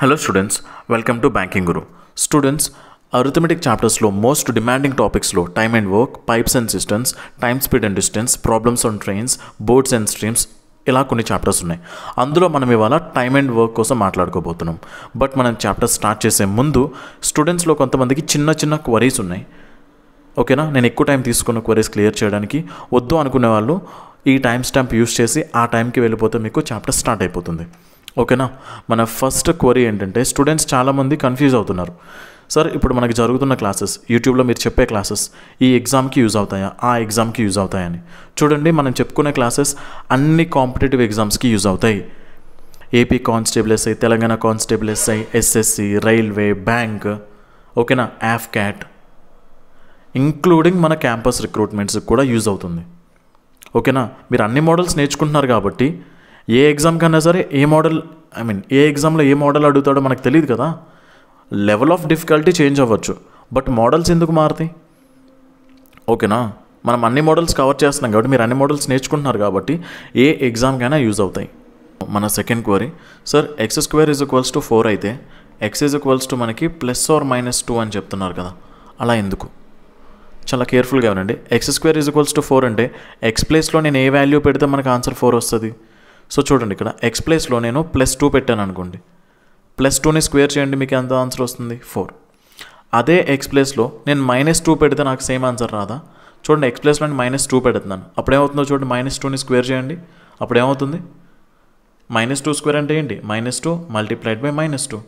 Hello students, welcome to Banking Guru. Students, arithmetic chapters lo most demanding topics lo time and work, pipes and systems, time speed and distance, problems on trains, boards and streams ఇలా కొన్ని chapters ఉన్నాయి. అందులో మనం ఇవాళ time and work కోసం మాట్లాడుకోబోతున్నాం. But మనం chapter start చేసే ముందు స్టూడెంట్స్లో కొంతమందికి చిన్న చిన్న క్వరీస్ ఉన్నాయి. ఓకేనా, నేను ఎక్కువ టైం తీసుకున్న క్వరీస్ క్లియర్ చేయడానికి వద్దు అనుకునే వాళ్ళు ఈ టైం స్టాంప్ యూస్ చేసి ఆ టైంకి వెళ్ళిపోతే మీకు చాప్టర్ స్టార్ట్ అయిపోతుంది. ఓకేనా, మన ఫస్ట్ క్వరీ ఏంటంటే స్టూడెంట్స్ చాలామంది కన్ఫ్యూజ్ అవుతున్నారు. సార్, ఇప్పుడు మనకి జరుగుతున్న క్లాసెస్, యూట్యూబ్లో మీరు చెప్పే క్లాసెస్ ఈ ఎగ్జామ్కి యూజ్ అవుతాయా, ఆ ఎగ్జామ్కి యూజ్ అవుతాయని. చూడండి, మనం చెప్పుకునే క్లాసెస్ అన్ని కాంపిటేటివ్ ఎగ్జామ్స్కి యూజ్ అవుతాయి. AP constable SI, Telangana constable SI, SSC, railway, bank, ఓకేనా, ఆఫ్క్యాట్, ఇంక్లూడింగ్ మన క్యాంపస్ రిక్రూట్మెంట్స్కి కూడా యూజ్ అవుతుంది. ఓకేనా, మీరు అన్ని మోడల్స్ నేర్చుకుంటున్నారు కాబట్టి ఏ ఎగ్జామ్ కన్నా సరే ఏ ఎగ్జామ్లో ఏ మోడల్ అడుగుతాడో మనకు తెలియదు కదా. లెవెల్ ఆఫ్ డిఫికల్టీ చేంజ్ అవ్వచ్చు, బట్ మోడల్స్ ఎందుకు మారుతాయి? ఓకేనా, మనం అన్ని మోడల్స్ కవర్ చేస్తున్నాం కాబట్టి మీరు అన్ని మోడల్స్ నేర్చుకుంటున్నారు కాబట్టి ఏ ఎగ్జామ్కైనా యూజ్ అవుతాయి. మన సెకండ్ క్వరీ, సార్ x² = 4 అయితే x మనకి +or-2 అని చెప్తున్నారు కదా, అలా ఎందుకు? చాలా కేర్ఫుల్గా వినండి. x² = 4 అంటే x ప్లేస్లో నేను ఏ వాల్యూ పెడితే మనకు ఆన్సర్ 4 వస్తుంది. సో చూడండి, ఇక్కడ x ప్లేస్లో నేను +2 పెట్టాను అనుకోండి, +2ని స్క్వేర్ చేయండి, మీకు ఎంత ఆన్సర్ వస్తుంది? 4. అదే x ప్లేస్లో నేను -2 పెడితే నాకు సేమ్ ఆన్సర్ రాదా? చూడండి, x ప్లేస్లో నేను -2 పెడుతున్నాను, అప్పుడేమవుతుందో చూడండి, -2ని స్క్వేర్ చేయండి, అప్పుడు ఏమవుతుంది? -2² అంటే ఏంటి? -2 × -2,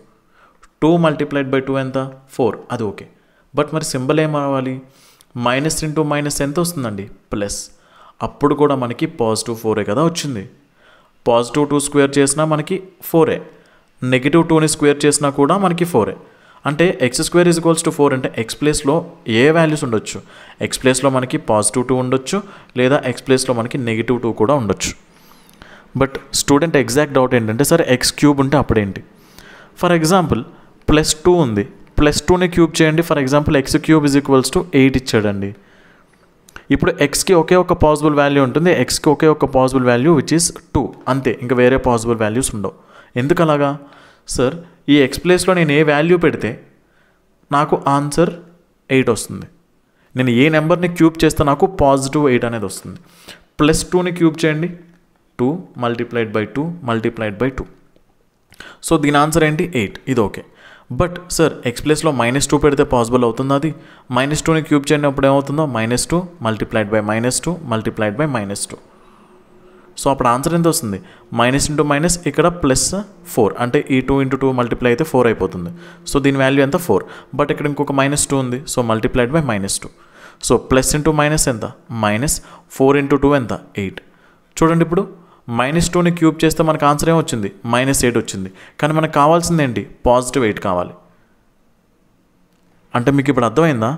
2 × 2 ఎంత? 4. అది ఓకే. బట్ మరి సింబల్ ఏం రావాలి? మైనస్ ఇంటూ మైనస్ ఎంత వస్తుందండి? ప్లస్. అప్పుడు కూడా మనకి +4 కదా వచ్చింది. +2 స్క్వేర్ చేసినా మనకి 4. -2ని స్క్వేర్ చేసినా కూడా మనకి 4. అంటే x² = 4 అంటే x ప్లేస్లో ఏ వాల్యూస్ ఉండొచ్చు? x ప్లేస్లో మనకి +2 ఉండొచ్చు, లేదా x ప్లేస్లో మనకి -2 కూడా ఉండొచ్చు. బట్ స్టూడెంట్ ఎగ్జాక్ట్ డౌట్ ఏంటంటే, సరే x³ ఉంటే అప్పుడేంటి? ఫర్ ఎగ్జాంపుల్ +2 ఉంది, +2ని క్యూబ్ చేయండి. ఫర్ ఎగ్జాంపుల్ x³ = 8 ఇచ్చాడండి. ఇప్పుడు xకి ఒకే ఒక పాసిబుల్ వాల్యూ ఉంటుంది, xకి ఒకే ఒక పాసిబుల్ వాల్యూ విచ్ ఈస్ 2, అంతే, ఇంకా వేరే పాసిబుల్ వాల్యూస్ ఉండవు. ఎందుకు అలాగా? సార్, ఈ x ప్లేస్లో నేను ఏ వాల్యూ పెడితే నాకు ఆన్సర్ 8 వస్తుంది. నేను ఏ నెంబర్ని క్యూబ్ చేస్తే నాకు +8 అనేది వస్తుంది. +2ని క్యూబ్ చేయండి, 2 × 2 × 2. సో దీని ఆన్సర్ ఏంటి? 8. ఇది ఓకే. బట్ సార్, x ప్లేస్లో -2 పెడితే పాసిబుల్ అవుతుంది. అది -2ని క్యూబ్ చేయనప్పుడు ఏమవుతుందో? -2 × -2 × -2. సో అప్పుడు ఆన్సర్ ఎంత వస్తుంది? -× ఇక్కడ +4, అంటే ఈ 2 × 2 మల్టిప్లై అయితే 4 అయిపోతుంది. సో దీని వాల్యూ ఎంత? 4. బట్ ఇక్కడ ఇంకొక -2 ఉంది, so × -2. So plus into minus ఎంత? -4 × 2 ఎంత? 8. చూడండి, ఇప్పుడు -2ని క్యూబ్ చేస్తే మనకు ఆన్సర్ ఏమొచ్చింది? -8 వచ్చింది. కానీ మనకు కావాల్సింది ఏంటి? +8 కావాలి. అంటే మీకు ఇప్పుడు అర్థమైందా?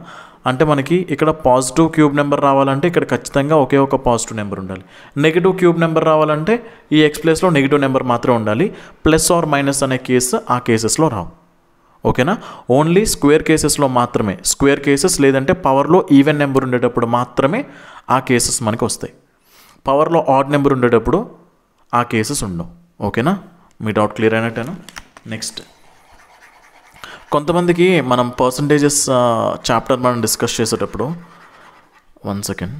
అంటే మనకి ఇక్కడ పాజిటివ్ క్యూబ్ నెంబర్ రావాలంటే ఇక్కడ ఖచ్చితంగా ఒకే ఒక పాజిటివ్ నెంబర్ ఉండాలి. నెగిటివ్ క్యూబ్ నెంబర్ రావాలంటే ఈ x ప్లేస్లో నెగిటివ్ నెంబర్ మాత్రమే ఉండాలి. + అనే కేసు ఆ కేసెస్లో రావు. ఓకేనా, ఓన్లీ స్క్వేర్ కేసెస్లో మాత్రమే, స్క్వేర్ కేసెస్ లేదంటే పవర్లో ఈవెన్ నెంబర్ ఉండేటప్పుడు మాత్రమే ఆ కేసెస్ మనకు వస్తాయి. పవర్లో ఆడ్ నెంబర్ ఉండేటప్పుడు ఆ కేసెస్ ఉండవు. ఓకేనా, మీ డౌట్ క్లియర్ అయినట్టేనా? నెక్స్ట్, కొంతమందికి మనం పర్సంటేజెస్ చాప్టర్ మనం డిస్కస్ చేసేటప్పుడు వన్ సెకండ్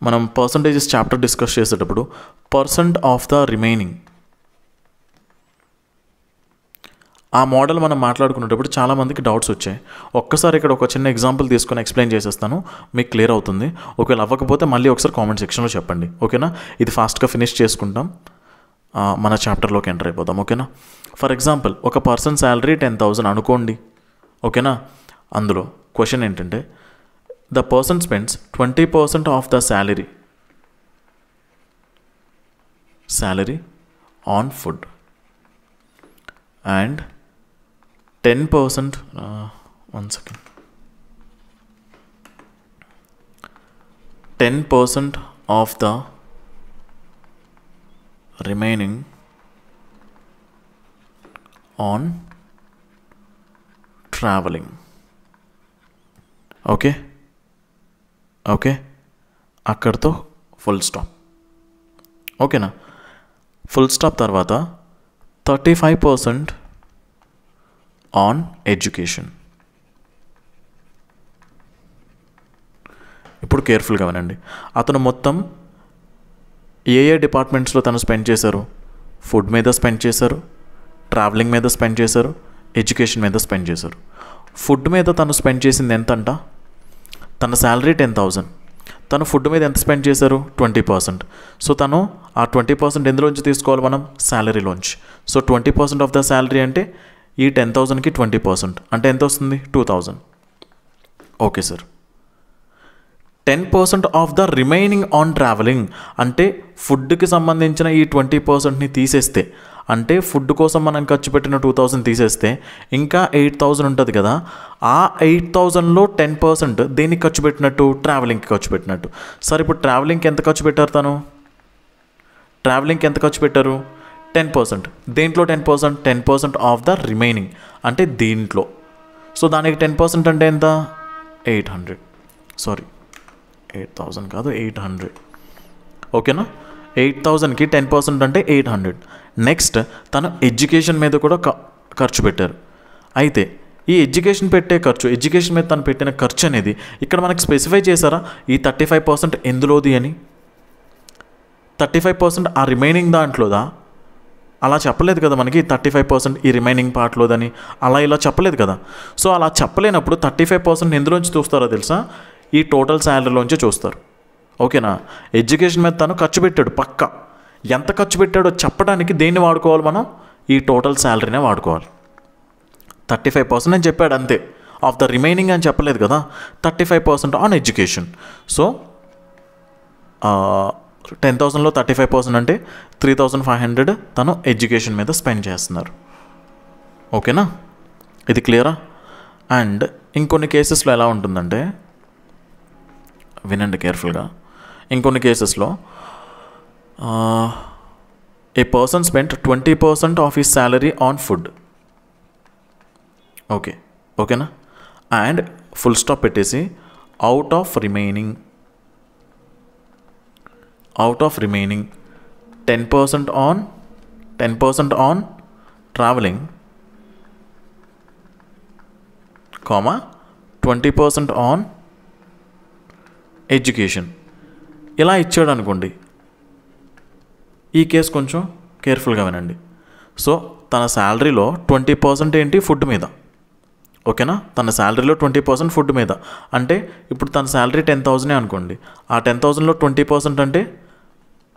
మనం పర్సంటేజెస్ చాప్టర్ డిస్కస్ చేసేటప్పుడు % ఆఫ్ ద రిమైనింగ్ ఆ మోడల్ మనం మాట్లాడుకునేటప్పుడు చాలామందికి డౌట్స్ వచ్చాయి. ఒక్కసారి ఇక్కడ ఒక చిన్న ఎగ్జాంపుల్ తీసుకొని ఎక్స్ప్లెయిన్ చేసేస్తాను, మీకు క్లియర్ అవుతుంది. ఒకవేళ అవ్వకపోతే మళ్ళీ ఒకసారి కామెంట్ సెక్షన్లో చెప్పండి. ఓకేనా, ఇది ఫాస్ట్గా ఫినిష్ చేసుకుంటాం, మన చాప్టర్లోకి ఎంటర్ అయిపోతాం. ఓకేనా, ఫర్ ఎగ్జాంపుల్ ఒక పర్సన్ శాలరీ 10,000 అనుకోండి. ఓకేనా, అందులో క్వశ్చన్ ఏంటంటే, the person spends 20% of the salary on food and 10% 10% of the remaining on traveling. Okay. అక్కడితో ఫుల్ స్టాప్. ఓకేనా? ఫుల్ స్టాప్ తర్వాత 35% ఆన్ ఎడ్యుకేషన్. ఇప్పుడు కేర్ఫుల్గా వినండి. అతను మొత్తం ఏ డిపార్ట్మెంట్స్లో తను స్పెండ్ చేశారు? ఫుడ్ మీద స్పెండ్ చేశారు, ట్రావెలింగ్ మీద స్పెండ్ చేశారు, ఎడ్యుకేషన్ మీద స్పెండ్ చేశారు. ఫుడ్ మీద తను స్పెండ్ చేసింది ఎంత అంట? తన శాలరీ 10,000. తను ఫుడ్ మీద ఎంత స్పెండ్ చేశారు? 20%. సో తను ఆ 20% ఎందులోంచి తీసుకోవాలి మనం? శాలరీలోంచి. సో 20% ఆఫ్ ద శాలరీ అంటే ఈ 10,000కి 20% అంటే ఎంత వస్తుంది? 2,000. Okay sir. 10% of the remaining on travelling అంటే ఫుడ్కి సంబంధించిన ఈ 20%ని తీసేస్తే, అంటే ఫుడ్ కోసం మనం ఖర్చు పెట్టిన 2,000 తీసేస్తే ఇంకా 8,000 ఉంటుంది కదా. ఆ 8,000లో 10% దేనికి ఖర్చు పెట్టినట్టు? ట్రావెలింగ్కి ఖర్చు పెట్టినట్టు. సార్ ఇప్పుడు ట్రావెలింగ్కి ఎంత ఖర్చు పెట్టారు? ట్రావెలింగ్కి ఎంత ఖర్చు పెట్టారు? 10%. దేంట్లో 10%? 10% ఆఫ్ ద రిమైనింగ్ అంటే దీంట్లో. సో దానికి 10% అంటే ఎంత? 800. సారీ, 8,000 కాదు, 800. ఓకేనా? 8,000కి 10% అంటే 800. నెక్స్ట్ తను ఎడ్యుకేషన్ మీద కూడా ఖర్చు పెట్టారు. అయితే ఈ ఎడ్యుకేషన్ మీద తను పెట్టిన ఖర్చు అనేది ఇక్కడ మనకి స్పెసిఫై చేశారా? ఈ 35% ఎందులోది అని? 35% ఆ రిమైనింగ్ దాంట్లోదా? అలా చెప్పలేదు కదా మనకి. 35% ఈ రిమైనింగ్ పార్ట్లోదని అలా ఇలా చెప్పలేదు కదా. సో అలా చెప్పలేనప్పుడు 35% ఎందులోంచి చూస్తారో తెలుసా? ఈ టోటల్ శాలరీలోంచి చూస్తారు. ఓకేనా? ఎడ్యుకేషన్ మీద తను ఖర్చు పెట్టాడు పక్కా. ఎంత ఖర్చు పెట్టాడో చెప్పడానికి దేన్ని వాడుకోవాలి మనం? ఈ టోటల్ శాలరీనే వాడుకోవాలి. 35% అని చెప్పాడు అంతే, ఆఫ్ ద రిమైనింగ్ అని చెప్పలేదు కదా. 35% ఆన్ ఎడ్యుకేషన్. సో 10,000లో 35% అంటే 3,500 తను ఎడ్యుకేషన్ మీద స్పెండ్ చేస్తున్నారు. ఓకేనా? ఇది క్లియరా? అండ్ ఇంకొన్ని కేసెస్లో ఎలా ఉంటుందంటే, వినండి కేర్ఫుల్గా. ఇంకొన్ని కేసెస్లో a person spent 20% of his salary on food. ఓకేనా? అండ్ ఫుల్ స్టాప్ పెట్టేసి out of remaining 10% on travelling, 20% on education. ఇలా ఇచ్చాడు అనుకోండి. ఈ కేసు కొంచెం కేర్ఫుల్గా వినండి. సో తన శాలరీలో 20% ఏంటి? ఫుడ్ మీద. ఓకేనా? తన శాలరీలో 20% ఫుడ్ మీద అంటే ఇప్పుడు తన శాలరీ 10,000 అనుకోండి. ఆ 10,000లో 20% అంటే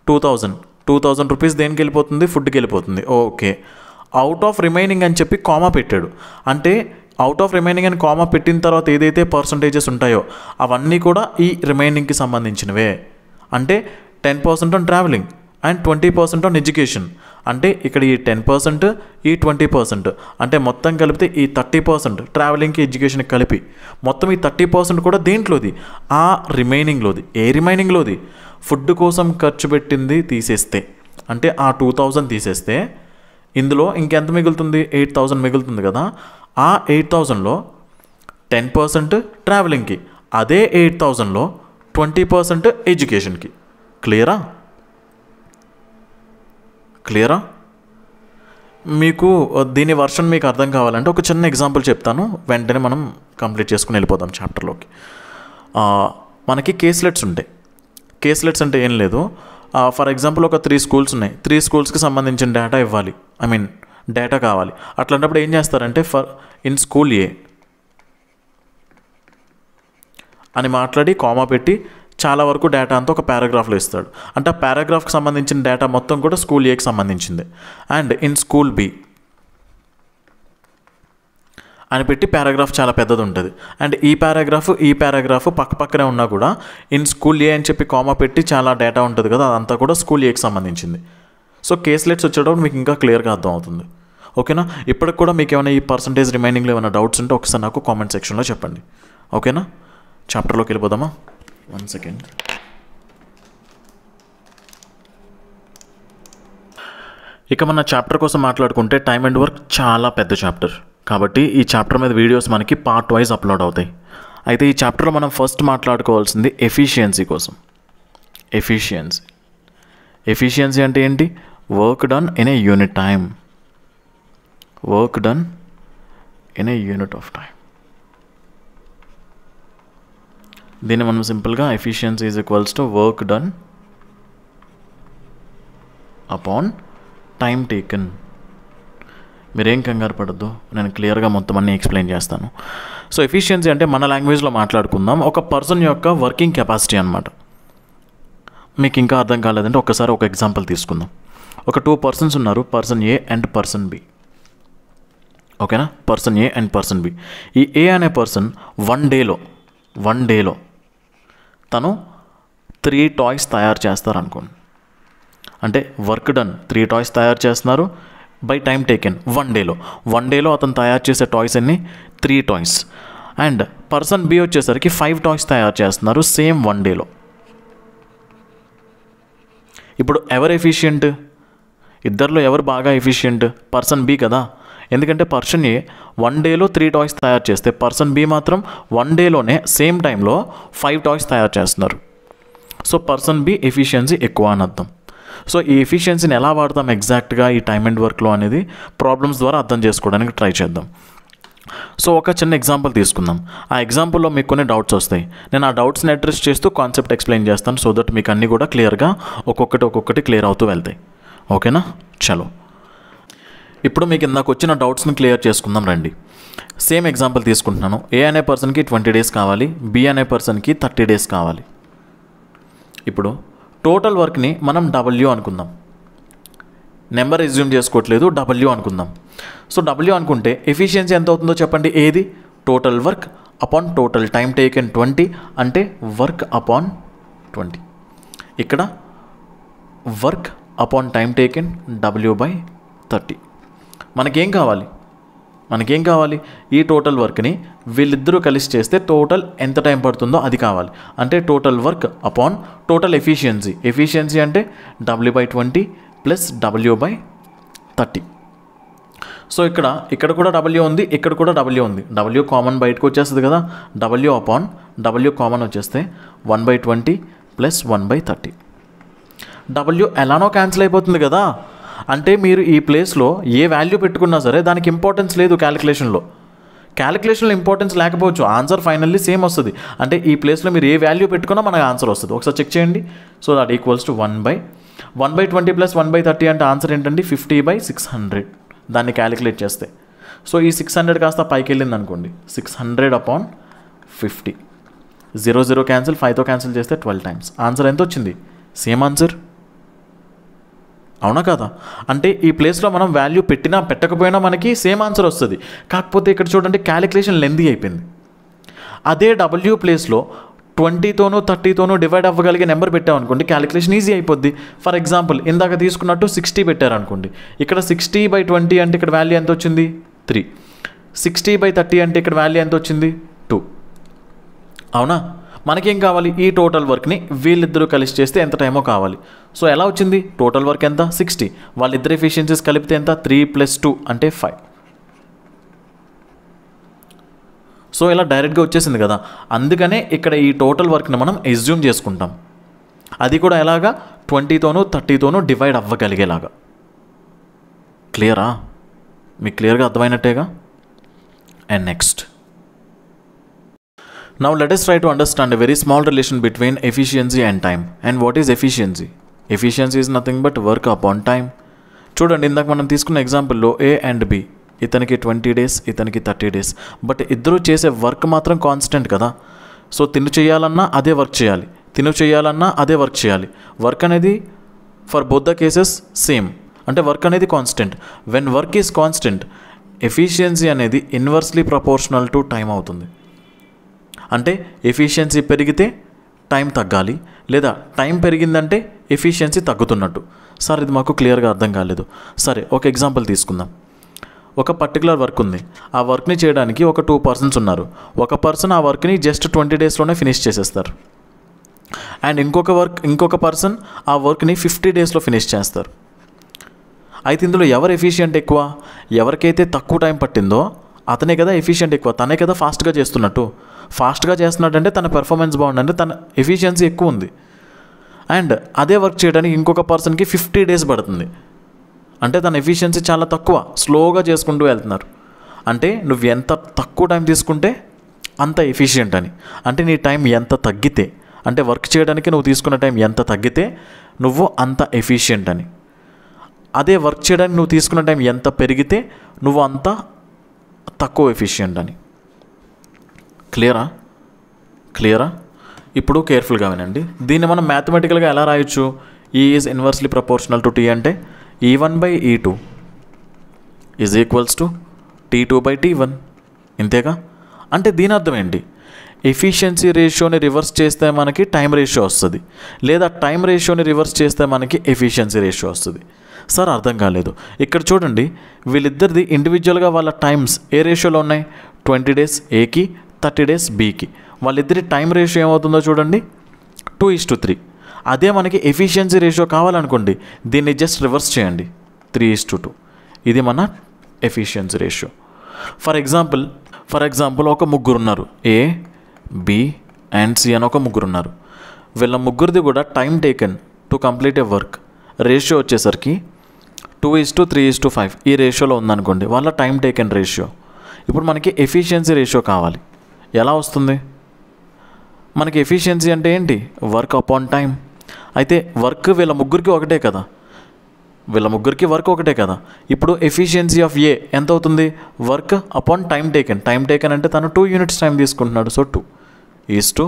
2,000 రూపీస్ దేనికి వెళ్ళిపోతుంది? ఫుడ్కి వెళ్ళిపోతుంది. ఓకే. అవుట్ ఆఫ్ రిమైనింగ్ అని చెప్పి కామా పెట్టాడు. అంటే అవుట్ ఆఫ్ రిమైనింగ్ అని కామా పెట్టిన తర్వాత ఏదైతే పర్సంటేజెస్ ఉంటాయో అవన్నీ కూడా ఈ రిమైనింగ్కి సంబంధించినవే. అంటే 10% on travelling and 20% on education. అంటే ఇక్కడ ఈ 10% ఈ 20% అంటే మొత్తం కలిపితే ఈ 30% ట్రావెలింగ్కి ఎడ్యుకేషన్కి కలిపి మొత్తం ఈ 30% కూడా దేంట్లోది? ఆ రిమైనింగ్లోది. ఏ రిమైనింగ్లోది? ఫుడ్ కోసం ఖర్చు పెట్టింది తీసేస్తే, అంటే ఆ 2,000 తీసేస్తే ఇందులో ఇంకెంత మిగులుతుంది? 8,000 మిగులుతుంది కదా. ఆ 8,000లో 10% ట్రావెలింగ్కి, అదే 8,000లో 20% ఎడ్యుకేషన్కి. క్లియరా? మీకు దీని వర్షన్ మీకు అర్థం కావాలంటే ఒక చిన్న ఎగ్జాంపుల్ చెప్తాను, వెంటనే మనం కంప్లీట్ చేసుకుని వెళ్ళిపోదాం చాప్టర్లోకి. మనకి కేస్లెట్స్ ఉంటాయి. కేస్లెట్స్ అంటే ఏం లేదు. ఫర్ ఎగ్జాంపుల్ ఒక 3 స్కూల్స్ ఉన్నాయి. 3 స్కూల్స్కి సంబంధించిన డేటా ఇవ్వాలి, డేటా కావాలి. అట్లాంటప్పుడు ఏం చేస్తారంటే ఇన్ స్కూల్ ఏ అని మాట్లాడి కామా పెట్టి చాలా వరకు డేటా అంతా ఒక పారాగ్రాఫ్లో ఇస్తాడు. అంటే ఆ పారాగ్రాఫ్కి సంబంధించిన డేటా మొత్తం కూడా స్కూల్ ఏకి సంబంధించింది. అండ్ ఇన్ స్కూల్ బి అని పెట్టి పారాగ్రాఫ్ చాలా పెద్దది ఉంటుంది. అండ్ ఈ పారాగ్రాఫ్ పక్కనే ఉన్నా కూడా ఇన్ స్కూల్ ఏ అని చెప్పి కామా పెట్టి చాలా డేటా ఉంటుంది కదా, అదంతా కూడా స్కూల్ ఏకి సంబంధించింది. సో కేస్లెట్స్ వచ్చేటప్పుడు మీకు ఇంకా క్లియర్గా అర్థం అవుతుంది. ఓకేనా? ఇప్పటికి కూడా మీకు ఏమైనా ఈ పర్సంటేజ్ రిమైనింగ్లో ఏమైనా డౌట్స్ ఉంటే ఒకసారి నాకు కామెంట్ సెక్షన్లో చెప్పండి. ఓకేనా? చాప్టర్లోకి వెళ్ళిపోదామా? 1 సెకండ్. ఇక మన చాప్టర్ కోసం మాట్లాడుకుంటే టైమ్ అండ్ వర్క్ చాలా పెద్ద చాప్టర్ కాబట్టి ఈ చాప్టర్ మీద వీడియోస్ మనకి పార్ట్ వైజ్ అప్లోడ్ అవుతాయి. అయితే ఈ చాప్టర్లో మనం ఫస్ట్ మాట్లాడుకోవాల్సింది ఎఫిషియన్సీ కోసం. ఎఫిషియన్సీ. ఎఫిషియన్సీ అంటే ఏంటి? Work done in a unit time. Work done in a unit of time. దీన్ని మనం సింపుల్గా efficiency is equals to work done upon time taken. మీరేం కంగారు పడద్దు, నేను క్లియర్గా మొత్తం అన్నీ ఎక్స్ప్లెయిన్ చేస్తాను. సో ఎఫిషియన్సీ అంటే మన లాంగ్వేజ్లో మాట్లాడుకుందాం, ఒక పర్సన్ యొక్క వర్కింగ్ కెపాసిటీ అనమాట. మీకు ఇంకా అర్థం కాలేదంటే ఒకసారి ఒక ఎగ్జాంపుల్ తీసుకుందాం. ఒక 2 పర్సన్స్ ఉన్నారు, person A and person B. ఓకేనా? Person A and person B. ఈ ఏ అనే పర్సన్ వన్ డేలో తను 3 టాయ్స్ తయారు చేస్తారు అనుకోండి. అంటే వర్క్ డన్ 3 టాయ్స్ తయారు చేస్తున్నారు బై టైం టేకెన్ వన్ డేలో అతను తయారు చేసే టాయ్స్ అన్ని 3 టాయ్స్. అండ్ పర్సన్ బి వచ్చేసరికి 5 టాయ్స్ తయారు చేస్తున్నారు సేమ్ వన్ డేలో. ఇప్పుడు ఎవరు ఎఫిషియంట్? ఇద్దరిలో ఎవరు బాగా ఎఫిషియంట్? పర్సన్ బి కదా. ఎందుకంటే పర్సన్ ఏ వన్ డేలో 3 టాయ్స్ తయారు చేస్తే పర్సన్ బి మాత్రం వన్ డేలోనే సేమ్ టైంలో 5 టాయ్స్ తయారు చేస్తున్నారు. సో పర్సన్ బి ఎఫిషియన్సీ ఎక్కువ అని అర్థం. సో ఈ ఎఫిషియన్సీని ఎలా వాడతాం ఎగ్జాక్ట్గా ఈ టైమ్ అండ్ వర్క్లో అనేది ప్రాబ్లమ్స్ ద్వారా అర్థం చేసుకోవడానికి ట్రై చేద్దాం. సో ఒక చిన్న ఎగ్జాంపుల్ తీసుకుందాం. ఆ ఎగ్జాంపుల్లో మీకు కొన్ని డౌట్స్ వస్తాయి. నేను ఆ డౌట్స్ని అడ్రస్ చేస్తూ కాన్సెప్ట్ ఎక్స్ప్లెయిన్ చేస్తాను, సో దట్ మీకు అన్నీ కూడా క్లియర్గా ఒక్కొక్కటి క్లియర్ అవుతూ వెళ్తాయి. ఓకేనా? చలో, ఇప్పుడు మీకు ఇందాక వచ్చిన డౌట్స్ని క్లియర్ చేసుకుందాం రండి. సేమ్ ఎగ్జాంపుల్ తీసుకుంటున్నాను. ఏ అనే పర్సన్కి 20 డేస్ కావాలి, బి అనే పర్సన్కి 30 డేస్ కావాలి. ఇప్పుడు టోటల్ వర్క్ని మనం డబ్ల్యూ అనుకుందాం. నెంబర్ ఎజ్యూమ్ చేసుకోవట్లేదు, డబ్ల్యూ అనుకుందాం. సో డబ్ల్యూ అనుకుంటే ఎఫిషియన్సీ ఎంత అవుతుందో చెప్పండి. ఏది? Total work upon total time taken 20, అంటే వర్క్ అపాన్ 20. ఇక్కడ work upon time taken W/30. మనకేం కావాలి? ఈ టోటల్ వర్క్ని వీళ్ళిద్దరూ కలిసి చేస్తే టోటల్ ఎంత టైం పడుతుందో అది కావాలి. అంటే total work upon total efficiency అంటే W/20 ప్లస్ W/30. సో ఇక్కడ కూడా W ఉంది, ఇక్కడ కూడా W ఉంది. W కామన్ బయటకు వచ్చేస్తుంది కదా. W అపాన్ W కామన్ వచ్చేస్తే 1/20 ప్లస్ 1/30. W ఎలానో క్యాన్సిల్ అయిపోతుంది కదా. అంటే మీరు ఈ ప్లేస్లో ఏ వాల్యూ పెట్టుకున్నా సరే దానికి ఇంపార్టెన్స్ లేదు. క్యాలిక్యులేషన్లో ఇంపార్టెన్స్ లేకపోవచ్చు, ఆన్సర్ ఫైనల్లీ సేమ్ వస్తుంది. అంటే ఈ ప్లేస్లో మీరు ఏ వాల్యూ పెట్టుకున్నా మనకు ఆన్సర్ వస్తుంది. ఒకసారి చెక్ చేయండి. So that equals to 1/20 plus 1/30 అంటే ఆన్సర్ ఏంటండి? 50/600. దాన్ని క్యాలిక్యులేట్ చేస్తే సో ఈ 600 కాస్త పైకి వెళ్ళింది అనుకోండి. 600 అపాన్ 50. 0 క్యాన్సిల్, 5తో క్యాన్సిల్ చేస్తే 12 టైమ్స్. ఆన్సర్ ఎంత వచ్చింది? Same answer. అవునా కదా? అంటే ఈ ప్లేస్లో మనం వాల్యూ పెట్టినా పెట్టకపోయినా మనకి సేమ్ ఆన్సర్ వస్తుంది. కాకపోతే ఇక్కడ చూడండి క్యాలిక్యులేషన్ లెందీ అయిపోయింది. అదే W ప్లేస్లో 20తోనూ 30తోనూ డివైడ్ అవ్వగలిగే నెంబర్ పెట్టామనుకోండి, క్యాలిక్యులేషన్ ఈజీ అయిపోద్ది. ఫర్ ఎగ్జాంపుల్ ఇందాక తీసుకున్నట్టు 60 పెట్టారనుకోండి. ఇక్కడ 60/20 అంటే ఇక్కడ వాల్యూ ఎంత వచ్చింది? 3. 60/30 అంటే ఇక్కడ వాల్యూ ఎంత వచ్చింది? 2. అవునా? మనకేం కావాలి? ఈ టోటల్ వర్క్ని వీళ్ళిద్దరూ కలిసి చేస్తే ఎంత టైమో కావాలి. సో ఎలా వచ్చింది? టోటల్ వర్క్ ఎంత? 60. వాళ్ళిద్దరు ఎఫిషియన్సీస్ కలిపితే ఎంత? 3 + 2 అంటే 5. సో ఇలా డైరెక్ట్గా వచ్చేసింది కదా. అందుకనే ఇక్కడ ఈ టోటల్ వర్క్ని మనం ఎజ్యూమ్ చేసుకుంటాం. అది కూడా ఎలాగా? 20తోనూ 30తోనూ డివైడ్ అవ్వగలిగేలాగా. క్లియరా? మీకు క్లియర్గా అర్థమైనట్టేగా. And next, now let us try to understand a very small relation between efficiency and time. And what is efficiency? Efficiency is nothing but work upon time. చూడండి, ఇందాక మనం తీసుకున్న ఎగ్జాంపుల్లో A and B, ఇతనికి 20 డేస్, ఇతనికి 30 days. But ఇద్దరు చేసే work మాత్రం constant కదా. సో తిను చేయాలన్నా అదే వర్క్ చేయాలి, తిను చేయాలన్నా అదే వర్క్ చేయాలి. వర్క్ అనేది for both the cases same. అంటే వర్క్ అనేది constant. When work is constant, efficiency అనేది ఇన్వర్స్లీ ప్రపోర్షనల్ టు టైం అవుతుంది. అంటే ఎఫిషియన్సీ పెరిగితే టైం తగ్గాలి, లేదా టైం పెరిగిందంటే ఎఫిషియన్సీ తగ్గుతున్నట్టు. సార్ ఇది మాకు క్లియర్గా అర్థం కాలేదు. సరే, ఒక ఎగ్జాంపుల్ తీసుకుందాం. ఒక పర్టికులర్ వర్క్ ఉంది. ఆ వర్క్ని చేయడానికి ఒక 2 పర్సన్స్ ఉన్నారు. ఒక పర్సన్ ఆ వర్క్ని జస్ట్ 20 డేస్లోనే ఫినిష్ చేసేస్తారు. అండ్ ఇంకొక పర్సన్ ఆ వర్క్ని 50 డేస్లో ఫినిష్ చేస్తారు. అయితే ఇందులో ఎవరు ఎఫిషియంట్ ఎక్కువ? ఎవరికైతే తక్కువ టైం పట్టిందో అతనే కదా ఎఫిషియంట్ ఎక్కువ, తనే కదా ఫాస్ట్గా చేస్తున్నట్టు. ఫాస్ట్గా చేస్తున్నాడంటే తన పెర్ఫార్మెన్స్ బాగుందంటే తన ఎఫిషియన్సీ ఎక్కువ ఉంది. అండ్ అదే వర్క్ చేయడానికి ఇంకొక పర్సన్కి 50 డేస్ పడుతుంది. అంటే తన ఎఫిషియన్సీ చాలా తక్కువ, స్లోగా చేసుకుంటూ వెళ్తున్నారు. అంటే నువ్వు ఎంత తక్కువ టైం తీసుకుంటే అంత ఎఫిషియెంట్ అని. అంటే నీ టైం ఎంత తగ్గితే, అంటే వర్క్ చేయడానికి నువ్వు తీసుకున్న టైం ఎంత తగ్గితే నువ్వు అంత ఎఫిషియెంట్ అని. అదే వర్క్ చేయడానికి నువ్వు తీసుకున్న టైం ఎంత పెరిగితే నువ్వు అంత తక్కువ ఎఫిషియెంట్ అని. క్లియరా? ఇప్పుడు కేర్ఫుల్గా వినండి. దీన్ని మనం మ్యాథమెటికల్గా ఎలా రాయొచ్చు? E is inversely proportional to T అంటే E1/E2 is equals to T2/T1. ఇంతేగా? అంటే దీని అర్థం ఏంటి? ఎఫిషియన్సీ రేషియోని రివర్స్ చేస్తే మనకి టైం రేషియో వస్తుంది, లేదా టైం రేషియోని రివర్స్ చేస్తే మనకి ఎఫిషియన్సీ రేషియో వస్తుంది. సార్ అర్థం కాలేదు. ఇక్కడ చూడండి, వీళ్ళిద్దరిది ఇండివిజువల్గా వాళ్ళ టైమ్స్ ఏ రేషియోలో ఉన్నాయి? 20 డేస్ Aకి, 30 డేస్ Bకి. వాళ్ళిద్దరి టైం రేషియో ఏమవుతుందో చూడండి, 2:3. అదే మనకి ఎఫిషియన్సీ రేషియో కావాలనుకోండి, దీన్ని జస్ట్ రివర్స్ చేయండి, 3:2. ఇది మన ఎఫిషియన్సీ రేషియో. ఫర్ ఎగ్జాంపుల్ ఒక ముగ్గురు ఉన్నారు, A, B అండ్ C అని ఒక ముగ్గురు ఉన్నారు. వీళ్ళ ముగ్గురిది కూడా time taken to complete A work ratio వచ్చేసరికి 2:3:5 ఈ రేషియోలో ఉందనుకోండి వాళ్ళ టైం టేకెన్ రేషియో. ఇప్పుడు మనకి ఎఫిషియన్సీ రేషియో కావాలి. ఎలా వస్తుంది? మనకి ఎఫిషియన్సీ అంటే ఏంటి? Work upon time. అయితే వర్క్ వీళ్ళ ముగ్గురికి ఒకటే కదా, వర్క్ ఒకటే కదా. ఇప్పుడు ఎఫిషియన్సీ ఆఫ్ ఏ ఎంత అవుతుంది? వర్క్ అపాన్ టైం టేకెన్ అంటే తను 2 యూనిట్స్ టైం తీసుకుంటున్నాడు, సో 2:2.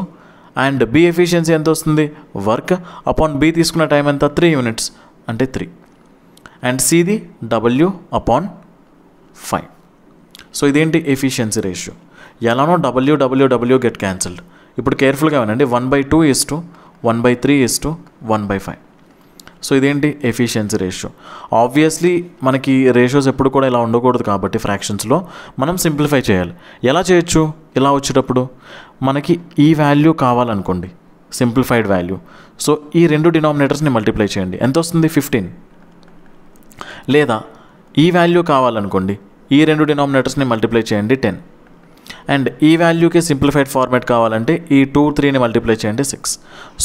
అండ్ బి ఎఫిషియన్సీ ఎంత వస్తుంది? వర్క్ అపాన్ బి తీసుకున్న టైం ఎంత? 3 యూనిట్స్ అంటే 3. అండ్ సిది W/5. సో ఇదేంటి? Efficiency ratio. ఎలానో W గెట్ క్యాన్సిల్డ్. ఇప్పుడు కేర్ఫుల్గా వినండి, 1/2:1/3:1/5. సో ఇదేంటి? Efficiency ratio. ఆబ్వియస్లీ మనకి రేషియోస్ ఎప్పుడు కూడా ఇలా ఉండకూడదు కాబట్టి ఫ్రాక్షన్స్లో మనం సింప్లిఫై చేయాలి. ఎలా చేయొచ్చు? ఇలా వచ్చేటప్పుడు మనకి ఈ వాల్యూ కావాలనుకోండి, సింప్లిఫైడ్ వాల్యూ. సో ఈ 2 డినామినేటర్స్ని మల్టిప్లై చేయండి, ఎంత వస్తుంది? 15. లేదా ఈ వాల్యూ కావాలనుకోండి, ఈ 2 డినామినేటర్స్ని మల్టిప్లై చేయండి, 10. అండ్ ఈ వాల్యూకి సింప్లిఫైడ్ ఫార్మాట్ కావాలంటే ఈ 2, 3ని మల్టిప్లై చేయండి, 6.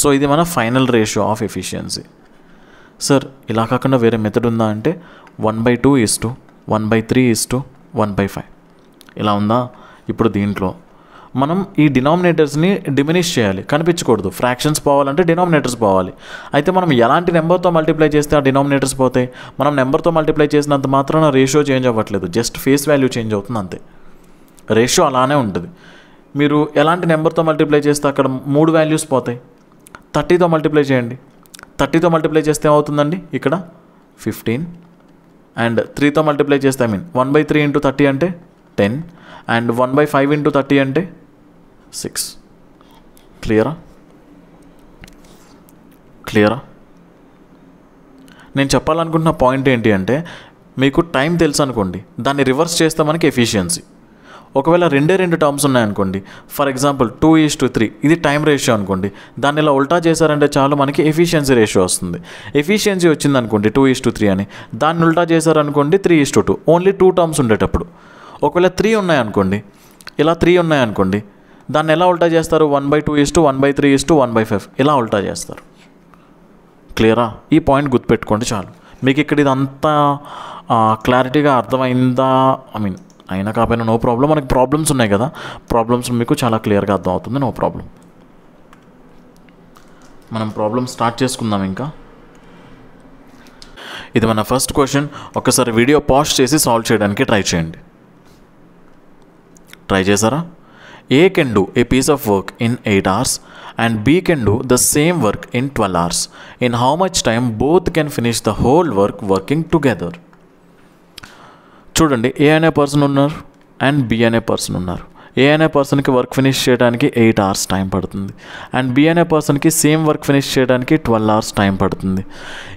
సో ఇది మన final ratio of efficiency. Sir ఇలా కాకుండా వేరే మెథడ్ ఉందా అంటే 1/2:1/3:1/5 ఇలా ఉందా? ఇప్పుడు దీంట్లో మనం ఈ డినామినేటర్స్ని డిమినిష్ చేయాలి, కనిపించకూడదు. ఫ్రాక్షన్స్ పోవాలంటే డినామినేటర్స్ పోవాలి. అయితే మనం ఎలాంటి నెంబర్తో మల్టిప్లై చేస్తే ఆ డినామినేటర్స్ పోతాయి? మనం నెంబర్తో మల్టిప్లై చేసినంత మాత్రాన రేషియో చేంజ్ అవ్వట్లేదు, జస్ట్ ఫేస్ వాల్యూ చేంజ్ అవుతుంది అంతే. రేషియో అలానే ఉంటుంది. మీరు ఎలాంటి నెంబర్తో మల్టిప్లై చేస్తే అక్కడ 3 వాల్యూస్ పోతాయి. 30తో మల్టిప్లై చేయండి, 30తో మల్టిప్లై చేస్తే ఏమవుతుందండి? ఇక్కడ 15. అండ్ 3తో మల్టిప్లై చేస్తే 1/3 × 30 అంటే 10. అండ్ 1/5 × 30 అంటే 6. క్లియరా? నేను చెప్పాలనుకుంటున్న పాయింట్ ఏంటి అంటే, మీకు టైం తెలుసు అనుకోండి, దాన్ని రివర్స్ చేస్తే మనకి ఎఫిషియన్సీ. ఒకవేళ 2 టర్మ్స్ ఉన్నాయనుకోండి, ఫర్ ఎగ్జాంపుల్ 2:3 ఇది టైం రేషియో అనుకోండి, దాన్ని ఇలా ఉల్టా చేశారంటే చాలు మనకి ఎఫిషియన్సీ రేషియో వస్తుంది. ఎఫిషియన్సీ వచ్చిందనుకోండి 2:3 అని, దాన్ని ఉల్టా చేశారనుకోండి 3:2, ఓన్లీ 2 టర్మ్స్ ఉండేటప్పుడు. ఒకవేళ 3 ఉన్నాయనుకోండి, ఇలా 3 ఉన్నాయనుకోండి, దాన్ని ఎలా ఉల్టా చేస్తారు? 1/2:1/3:1/5 ఇలా ఉల్టా చేస్తారు. క్లియరా? ఈ పాయింట్ గుర్తుపెట్టుకోండి చాలు. మీకు ఇక్కడ ఇదంతా క్లారిటీగా అర్థమైందా? అయినా కాకపోయినా నో ప్రాబ్లం. మనకి ప్రాబ్లమ్స్ ఉన్నాయి కదా, ప్రాబ్లమ్స్ మీకు చాలా క్లియర్గా అర్థం అవుతుంది, నో ప్రాబ్లం. మనం ప్రాబ్లమ్ స్టార్ట్ చేసుకుందాం. ఇంకా ఇది మన ఫస్ట్ క్వశ్చన్. ఒకసారి వీడియో పాజ్ చేసి సాల్వ్ చేయడానికి ట్రై చేయండి. ట్రై చేశారా? A can do a piece of work in 8 hours and B can do the same work in 12 hours. In how much time both can finish the whole work working together? చూడండి, A అనే person ఉన్నారు and B అనే person ఉన్నారు. ఏ అనే పర్సన్కి work finish చేయడానికి 8 hours time పడుతుంది, and B అనే పర్సన్కి సేమ్ వర్క్ ఫినిష్ చేయడానికి 12 hours టైం పడుతుంది.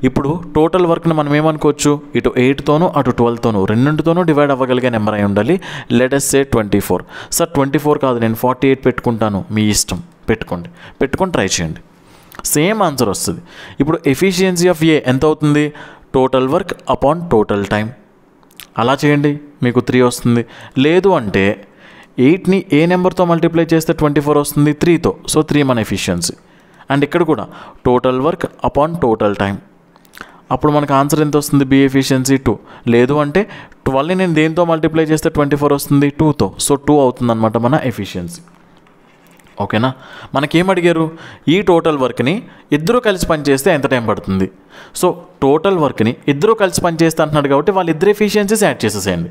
ఇప్పుడు టోటల్ వర్క్ని మనం ఏమనుకోవచ్చు? ఇటు 8తోనూ అటు 12తోనూ రెండింటితోనూ డివైడ్ అవ్వగలిగే నెంబర్ అయి ఉండాలి. Let us say 24. సార్ 24 కాదు, నేను 48 పెట్టుకుంటాను. మీ ఇష్టం, పెట్టుకొని ట్రై చేయండి, సేమ్ ఆన్సర్ వస్తుంది. ఇప్పుడు ఎఫిషియన్సీ ఆఫ్ ఏ ఎంత అవుతుంది? Total work upon total time. అలా చేయండి, మీకు 3 వస్తుంది. లేదు అంటే 8ని ఏ నెంబర్తో మల్టిప్లై చేస్తే 24 వస్తుంది? 3తో. సో 3 మన ఎఫిషియన్సీ. అండ్ ఇక్కడ కూడా total work upon total time. అప్పుడు మనకు ఆన్సర్ ఎంత వస్తుంది? B efficiency 2. లేదు అంటే 12ని నేను దేంతో మల్టిప్లై చేస్తే 24 వస్తుంది? 2తో. సో 2 అవుతుంది అనమాట మన ఎఫిషియన్సీ. ఓకేనా? మనకేం అడిగారు? ఈ టోటల్ వర్క్ని ఇద్దరు కలిసి పనిచేస్తే ఎంత టైం పడుతుంది? సో టోటల్ వర్క్ని ఇద్దరు కలిసి పనిచేస్తే అంటున్నాడు కాబట్టి వాళ్ళిద్దరు ఎఫిషియన్సీస్ యాడ్ చేసేసేయండి.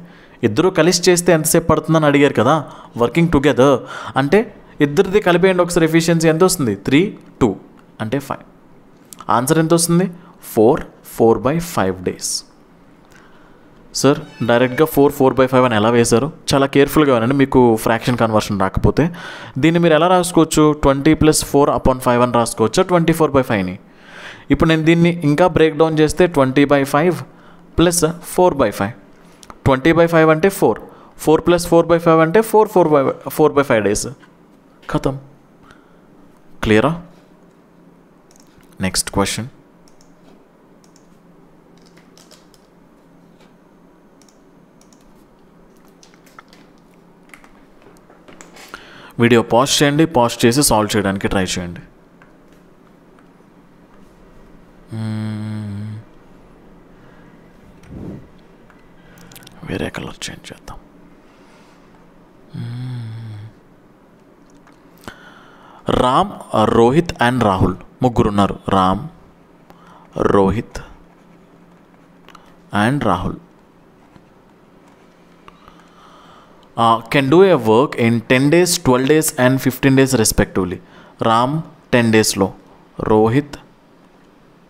ఇద్దరు కలిసి చేస్తే ఎంతసేపు పడుతుందని అడిగారు కదా, వర్కింగ్ టుగెదర్ అంటే ఇద్దరిది కలిపేయండి ఒకసారి. ఎఫిషియన్సీ ఎంత వస్తుంది? 3, 2 అంటే 5. ఆన్సర్ ఎంత వస్తుంది? 4/5 days. సార్ డైరెక్ట్గా 4/5 అని ఎలా వేశారు? చాలా కేర్ఫుల్గా వినండి, మీకు ఫ్రాక్షన్ కన్వర్షన్ రాకపోతే. దీన్ని మీరు ఎలా రాసుకోవచ్చు? 20 + 4/5 అని రాసుకోవచ్చా 24/5ని? ఇప్పుడు నేను దీన్ని ఇంకా బ్రేక్ డౌన్ చేస్తే 20/5 + 4/5. 20/5 అంటే 4 + 4/5 అంటే 4/5 days. ఖతం. క్లియరా? Next question. వీడియో పాజ్ చేయండి, పాజ్ చేసి సాల్వ్ చేయడానికి ట్రై చేయండి. వేరే కలర్ చేంజ్ చేద్దాం. రామ్, రోహిత్ అండ్ రాహుల్ ముగ్గురు ఉన్నారు. Ram, Rohit and Rahul can do a work in 10 days, 12 days and 15 days respectively. Ram 10 daysలో, రోహిత్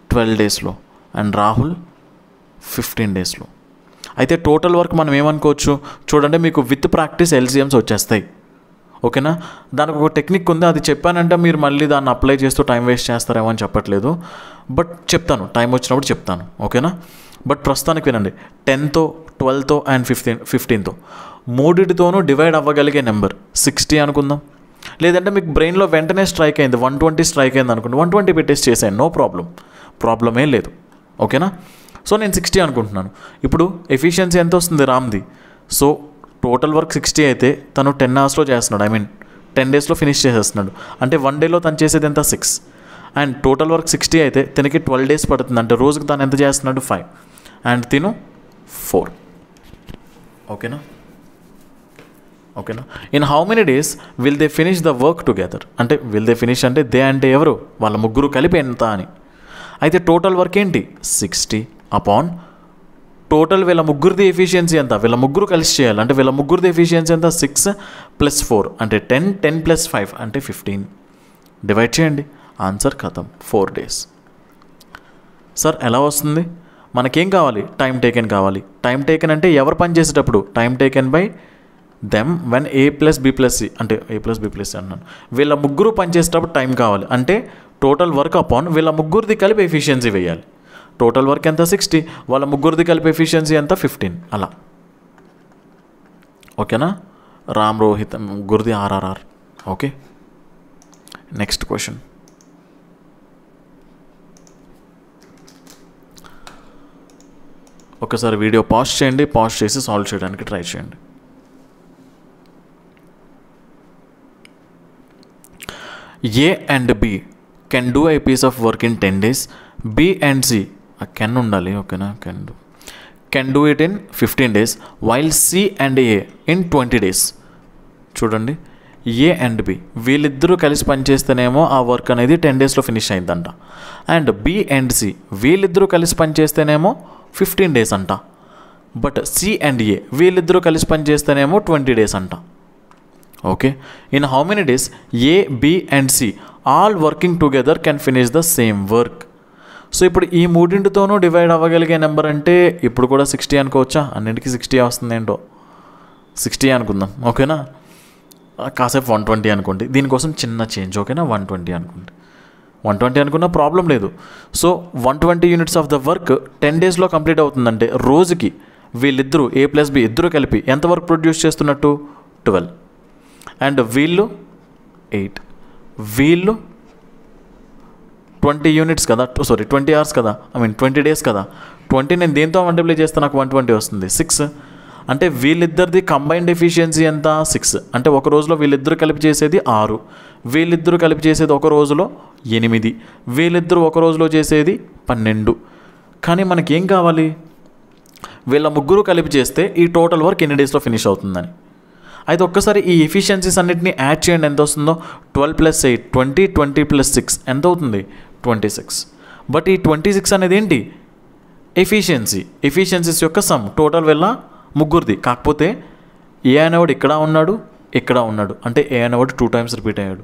12 daysలో అండ్ రాహుల్ 15 daysలో. అయితే టోటల్ వర్క్ మనం ఏమనుకోవచ్చు? చూడండి, మీకు విత్ ప్రాక్టీస్ ఎల్సిఎమ్స్ వచ్చేస్తాయి. ఓకేనా? దానికి ఒక టెక్నిక్ ఉంది, అది చెప్పానంటే మీరు మళ్ళీ దాన్ని అప్లై చేస్తూ టైం వేస్ట్ చేస్తారేమో అని చెప్పట్లేదు, బట్ చెప్తాను, టైం వచ్చినప్పుడు చెప్తాను. ఓకేనా? బట్ ప్రస్తుతానికి వినండి. 10తో, 12తో అండ్ 15తో మూడిటితోనూ డివైడ్ అవ్వగలిగే నెంబర్ 60 అనుకుందాం. లేదంటే మీకు బ్రెయిన్లో వెంటనే స్ట్రైక్ అయింది 120 స్ట్రైక్ అయింది అనుకోండి, 120 పెట్టేసి చేసాను, నో ప్రాబ్లమే లేదు. ఓకేనా? సో నేను 60 అనుకుంటున్నాను. ఇప్పుడు ఎఫిషియన్సీ ఎంత వస్తుంది రామ్ది? సో టోటల్ వర్క్ 60 అయితే తను 10 hours చేస్తున్నాడు, 10 daysలో ఫినిష్ చేసేస్తున్నాడు. అంటే 1 dayలో తను చేసేది ఎంత? 6. అండ్ టోటల్ వర్క్ 60 అయితే తనకి 12 days పడుతుంది. అంటే రోజుకి తను ఎంత చేస్తున్నాడు? 5. అండ్ తిను 4. ఓకేనా? In how many days will they finish the work together? అంటే విల్ దే ఫినిష్ అంటే దే అంటే ఎవరు? వాళ్ళ ముగ్గురు కలిపి ఎంత అని. అయితే టోటల్ వర్క్ ఏంటి? 60 అపాన్ టోటల్ వీళ్ళ ముగ్గురిది ఎఫిషియన్సీ ఎంత? వీళ్ళ ముగ్గురు కలిసి చేయాలి అంటే వీళ్ళ ముగ్గురిది ఎఫిషియన్సీ ఎంత? 6 + 4 అంటే 10, 10 + 5 అంటే 15. డివైడ్ చేయండి, ఆన్సర్ ఖతం, 4 days. సార్ ఎలా వస్తుంది? మనకేం కావాలి? టైం టేకెన్ కావాలి. టైం టేకెన్ అంటే ఎవరు పని చేసేటప్పుడు? Time taken by them when A + B + C అంటే A + B + C అన్నాను. వీళ్ళ ముగ్గురు పని చేసేటప్పుడు టైం కావాలి అంటే టోటల్ వర్క్ అపాన్ వీళ్ళ ముగ్గురిది కలిపి ఎఫిషియన్సీ వేయాలి. టోటల్ వర్క్ ఎంత? 60. వాళ్ళ ముగ్గురిది కలిపి ఎఫిషియన్సీ ఎంత? 15. అలా. ఓకేనా? రామ్, రోహిత్ ముగ్గురిది RRR. Okay, next question. ఒకసారి వీడియో పాజ్ చేయండి, పాజ్ చేసి సాల్వ్ చేయడానికి ట్రై చేయండి. A and B can do a piece of work in 10 days. B and C can ఉండాలి. ఓకేనా? can do it in 15 days while C and A in 20 days. చూడండి, A and B వీళ్ళిద్దరూ కలిసి పనిచేస్తేనేమో ఆ work అనేది 10 daysలో finish అయిందంట. And B and C వీళ్ళిద్దరూ కలిసి పనిచేస్తేనేమో 15 days అంట. బట్ C and A వీళ్ళిద్దరూ కలిసి పనిచేస్తేనేమో 20 days అంట. Okay, in how many days A, B and C all working together can finish the same work? So ఇప్పుడు ఈ మూడింటితోనూ డివైడ్ అవ్వగలిగే నెంబర్ అంటే ఇప్పుడు కూడా 60 అనుకోవచ్చా? అన్నింటికి 60 వస్తుంది ఏంటో, 60 అనుకుందాం. ఓకేనా? కాసేపు 120 అనుకోండి, దీనికోసం చిన్న చేంజ్. ఓకేనా? 120 అనుకోండి. 120 అనుకున్న ప్రాబ్లం లేదు. So 120 units of the work 10 daysలో కంప్లీట్ అవుతుందంటే రోజుకి వీళ్ళిద్దరూ A + B ఇద్దరు కలిపి ఎంత వర్క్ ప్రొడ్యూస్ చేస్తున్నట్టు? 12. అండ్ వీళ్ళు 8. వీళ్ళు 20 యూనిట్స్ కదా, 20 hours కదా, 20 days కదా. 20 నేను దేంతో మల్టిప్లై చేస్తే నాకు 120 వస్తుంది? 6. అంటే వీళ్ళిద్దరిది కంబైన్డ్ ఎఫిషియన్సీ ఎంత? 6. అంటే ఒక రోజులో వీళ్ళిద్దరు కలిపి చేసేది 6, వీళ్ళిద్దరూ కలిపి చేసేది ఒక రోజులో 8. వీళ్ళిద్దరూ ఒక రోజులో చేసేది 12. కానీ మనకేం కావాలి, వీళ్ళ ముగ్గురు కలిపి చేస్తే ఈ టోటల్ వర్క్ ఎన్ని డేస్లో ఫినిష్ అవుతుందని. అయితే ఒక్కసారి ఈ ఎఫిషియన్సీస్ అన్నిటిని యాడ్ చేయండి, ఎంత వస్తుందో. 12 + 8 20, 20 + 6 ఎంత అవుతుంది, 26. బట్ ఈ 26 అనేది ఏంటి, ఎఫిషియన్సీస్ యొక్క సమ్, టోటల్ వీళ్ళ ముగ్గురిది. కాకపోతే ఏ అనేవాడు ఇక్కడ ఉన్నాడు, అంటే ఏ అనేవాడు 2 times రిపీట్ అయ్యాడు.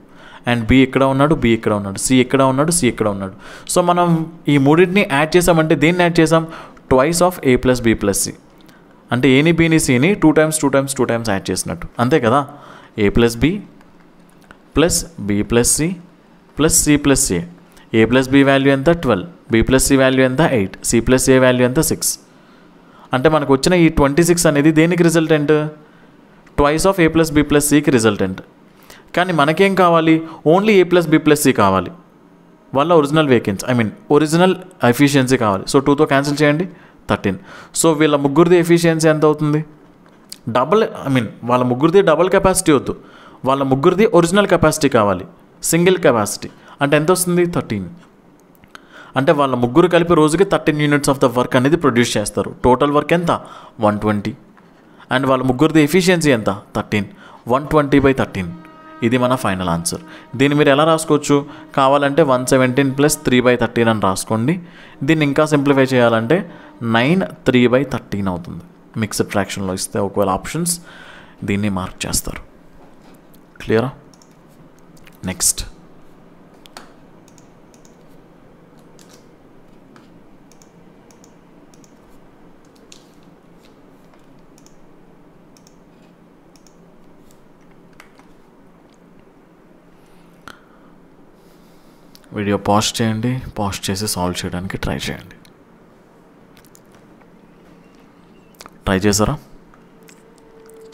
అండ్ బి ఇక్కడ ఉన్నాడు, సి ఇక్కడ ఉన్నాడు. సో మనం ఈ మూడింటిని యాడ్ చేసామంటే దేన్ని యాడ్ చేసాం, twice of A + B + C. అంటే ఏని బీని సిని 2 times యాడ్ చేసినట్టు, అంతే కదా. A + B + B + C + C + A. A + B value ఎంత 12, B + C వాల్యూ ఎంత 8, C + A వాల్యూ ఎంత 6. అంటే మనకు వచ్చిన ఈ 26 అనేది దేనికి resultant, twice of A + B + Cకి రిజల్టెంట్. కానీ మనకేం కావాలి, ఓన్లీ A + B + C కావాలి. వాళ్ళ ఒరిజినల్ ఎఫిషియన్సీ కావాలి. సో 2తో క్యాన్సిల్ చేయండి, 13. సో వీళ్ళ ముగ్గురిది ఎఫిషియన్సీ ఎంత అవుతుంది, వాళ్ళ ముగ్గురిది డబుల్ కెపాసిటీ వద్దు, వాళ్ళ ముగ్గురిది ఒరిజినల్ కెపాసిటీ కావాలి, సింగిల్ కెపాసిటీ. అంటే ఎంత వస్తుంది, 13. అంటే వాళ్ళ ముగ్గురు కలిపి రోజుకి 13 units ఆఫ్ ద వర్క్ అనేది ప్రొడ్యూస్ చేస్తారు. టోటల్ వర్క్ ఎంత, 120. అండ్ వాళ్ళ ముగ్గురిది ఎఫిషియన్సీ ఎంత, 13. 120/13. ఇది మన ఫైనల్ ఆన్సర్. దీన్ని మీరు ఎలా రాసుకోవచ్చు, కావాలంటే 117 + 3/13 అని రాసుకోండి. దీన్ని ఇంకా సింప్లిఫై చేయాలంటే 9 3/13 అవుతుంది. మిక్స్డ్ ఫ్రాక్షన్లో ఇస్తే ఒకవేళ ఆప్షన్స్ దీన్ని మార్క్ చేస్తారు. క్లియరా? నెక్స్ట్ వీడియో పాజ్ చేయండి, పాజ్ చేసి సాల్వ్ చేయడానికి ట్రై చేయండి. ట్రై చేశారా?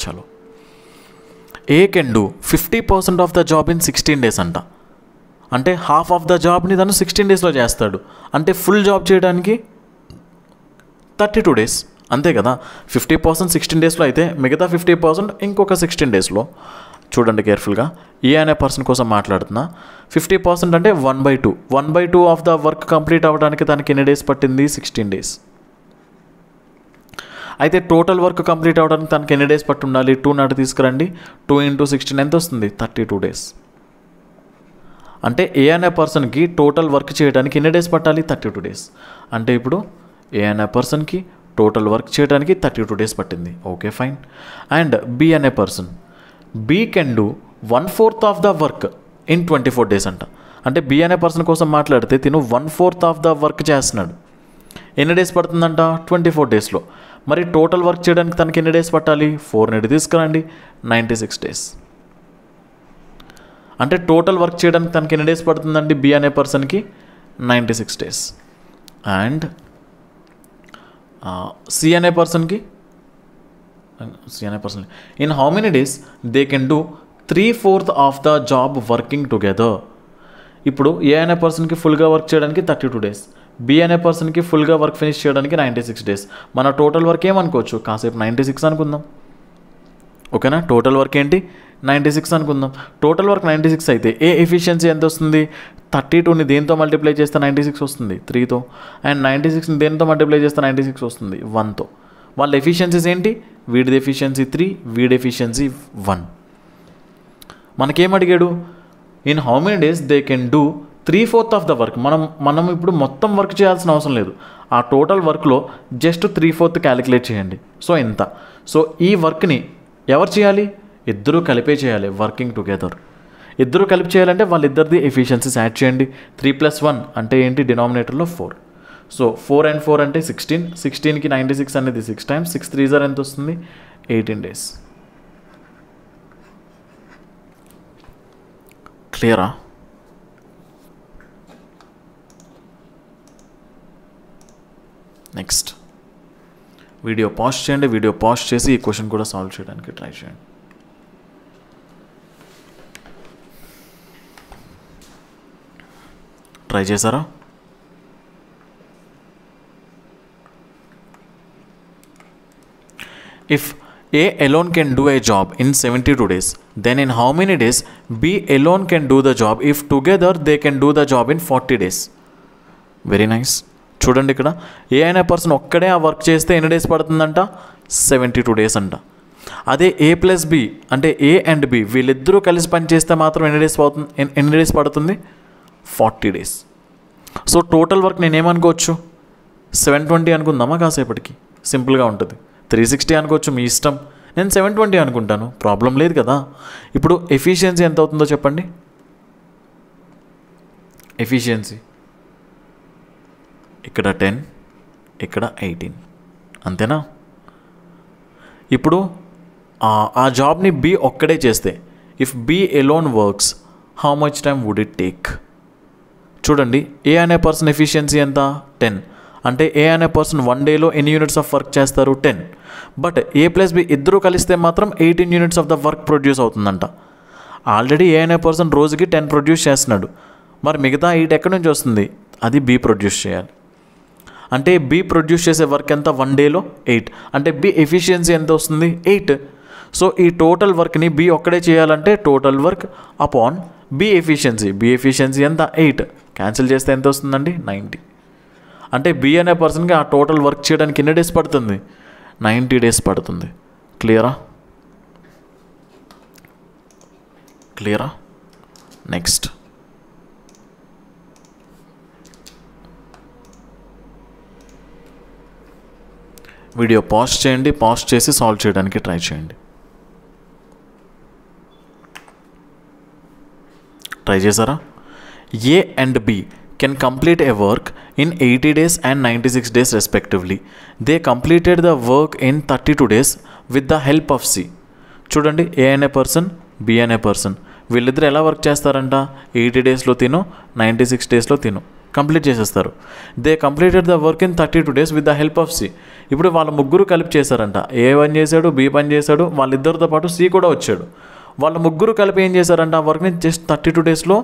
చలో. ఏ can do 50% of the job in 16 days అంట. అంటే హాఫ్ ఆఫ్ ద జాబ్ని తను 16 daysలో చేస్తాడు. అంటే ఫుల్ జాబ్ చేయడానికి 32 days, అంతే కదా. 50% 16 daysలో అయితే మిగతా 50% ఇంకొక 16 daysలో. చూడండి కేర్ఫుల్గా, ఏ అనే పర్సన్ కోసం మాట్లాడుతున్నా. 50% అంటే 1/2 ఆఫ్ ద వర్క్ కంప్లీట్ అవ్వడానికి తనకి ఎన్ని డేస్ పట్టింది, 16 days. అయితే టోటల్ వర్క్ కంప్లీట్ అవ్వడానికి తనకి ఎన్ని డేస్ పట్టి ఉండాలి, 2 నాటి తీసుకురండి. 2 × 16 ఎంత వస్తుంది, 32 days. అంటే ఏ అనే పర్సన్కి టోటల్ వర్క్ చేయడానికి ఎన్ని డేస్ పట్టాలి, 32 days. అంటే ఇప్పుడు ఏ అనే పర్సన్కి టోటల్ వర్క్ చేయడానికి 32 days పట్టింది. Okay fine. అండ్ బి అనే person, B can do 1/4 of the work in 24 days అంట. అంటే బి అనే పర్సన్ కోసం మాట్లాడితే తిను 1/4 ఆఫ్ ద వర్క్ చేస్తున్నాడు. ఎన్ని డేస్ పడుతుందంట, 24 daysలో. మరి టోటల్ వర్క్ చేయడానికి తనకి ఎన్ని డేస్ పట్టాలి, 4 నుండి తీసుకురండి, 96 days. అంటే టోటల్ వర్క్ చేయడానికి తనకి ఎన్ని డేస్ పడుతుందండి, బి అనే పర్సన్కి 96 days. అండ్ సి అనే పర్సన్కి in how many days they can do 3/4 of the job working together. ఇప్పుడు ఏ అనే పర్సన్కి ఫుల్గా వర్క్ చేయడానికి 32 days, బి అనే పర్సన్కి ఫుల్గా వర్క్ ఫినిష్ చేయడానికి 96 days. మన టోటల్ వర్క్ ఏమనుకోవచ్చు, కాసేపు 96 అనుకుందాం. ఓకేనా, టోటల్ వర్క్ ఏంటి, 96 అనుకుందాం. టోటల్ వర్క్ 96 అయితే ఏ ఎఫిషియన్సీ ఎంత వస్తుంది, 32ని దేంతో మల్టిప్లై చేస్తే 96 వస్తుంది, 3తో. అండ్ 96ని దేంతో మల్టిప్లై చేస్తే 96 వస్తుంది, 1తో. వాళ్ళ ఎఫిషియన్సీస్ ఏంటి, వీడిది ఎఫిషియన్సీ 3, వీడి ఎఫిషియన్సీ 1. మనకేం అడిగాడు, in how many days they can do 3/4 of the work. మనం ఇప్పుడు మొత్తం వర్క్ చేయాల్సిన అవసరం లేదు. ఆ టోటల్ వర్క్లో జస్ట్ 3/4 క్యాలిక్యులేట్ చేయండి. సో ఎంత. సో ఈ వర్క్ని ఎవరు చేయాలి, ఇద్దరూ కలిపే చేయాలి, వర్కింగ్ టుగెదర్. ఇద్దరూ కలిపి చేయాలంటే వాళ్ళిద్దరిది ఎఫిషియన్సీస్ యాడ్ చేయండి. 3 + 1 అంటే ఏంటి, డినామినేటర్లో 4. సో 4 and 4 అంటే 16. 16కి 96 అనేది 6 times. 6 3 ఎంత వస్తుంది, 18 days. క్లియరా? నెక్స్ట్ వీడియో పాజ్ చేయండి. వీడియో పాజ్ చేసి ఈ క్వశ్చన్ కూడా సాల్వ్ చేయడానికి ట్రై చేయండి. ట్రై చేశారా? If A alone can do a job in 72 days. Then in how many days B alone can do the job if together they can do the job in 40 days? Very nice. చూడండి ఇక్కడ ఏ అనే person ఒక్కడే ఆ work చేస్తే ఎన్ని days పడుతుందంట? 72 days అంట. అదే A ప్లస్ B అంటే A అండ్ B వీళ్ళిద్దరూ కలిసి పని చేస్తే మాత్రం ఎన్ని డేస్ పడుతుంది? 40 డేస్. సో టోటల్ వర్క్ నేనేమనుకోవచ్చు? 720 అనుకుందామా కాసేపటికి? సింపుల్గా ఉంటుంది. 360 అనుకోవచ్చు, మీ ఇష్టం. నేను 720 అనుకుంటాను, ప్రాబ్లం లేదు కదా. ఇప్పుడు ఎఫిషియన్సీ ఎంత అవుతుందో చెప్పండి. ఎఫిషియన్సీ ఇక్కడ 10, ఇక్కడ 18, అంతేనా? ఇప్పుడు ఆ జాబ్ని B ఒక్కడే చేస్తే, if B alone works how much time would it take? చూడండి, ఏ అనే పర్సన్ ఎఫిషియన్సీ ఎంత? 10. అంటే ఏ అనే పర్సన్ 1 డేలో ఎన్ని యూనిట్స్ ఆఫ్ వర్క్ చేస్తారు? 10. బట్ A ప్లస్ B ఇద్దరు కలిస్తే మాత్రం 18 units of the work produce అవుతుందంట. ఆల్రెడీ ఏ అనే పర్సన్ రోజుకి 10 ప్రొడ్యూస్ చేస్తున్నాడు. మరి మిగతా 8 ఎక్కడి నుంచి వస్తుంది? అది B ప్రొడ్యూస్ చేయాలి. అంటే B ప్రొడ్యూస్ చేసే వర్క్ ఎంత? 1 డేలో 8. అంటే B ఎఫిషియన్సీ ఎంత వస్తుంది? 8. సో ఈ టోటల్ వర్క్ని B ఒక్కడే చేయాలంటే total work upon B efficiency ఎంత? 8. క్యాన్సిల్ చేస్తే ఎంత వస్తుందండి? 90. అంటే B అనే పర్సన్కి ఆ టోటల్ వర్క్ చేయడానికి ఎన్ని డేస్ పడుతుంది? 90 డేస్ పడుతుంది. క్లియరా? నెక్స్ట్ వీడియో పాజ్ చేయండి, పాజ్ చేసి సాల్వ్ చేయడానికి ట్రై చేయండి. ట్రై చేశారా? A and B can complete a work in 80 days and 96 days respectively. They completed the work in 32 days with the help of C. చూడండి, A అనే person, B అనే person వీళ్ళిద్దరు ఎలా work చేస్తారంట? 80 డేస్లో తిను, 96 డేస్లో తిను కంప్లీట్ చేసేస్తారు. They completed the work in 32 days with the help of C. ఇప్పుడు వాళ్ళ ముగ్గురు కలిపి చేశారంట. A పని చేశాడు, B పని చేశాడు, వాళ్ళిద్దరితో పాటు C కూడా వచ్చాడు. వాళ్ళ ముగ్గురు కలిపి ఏం చేశారంట? ఆ వర్క్ని జస్ట్ 32 డేస్లో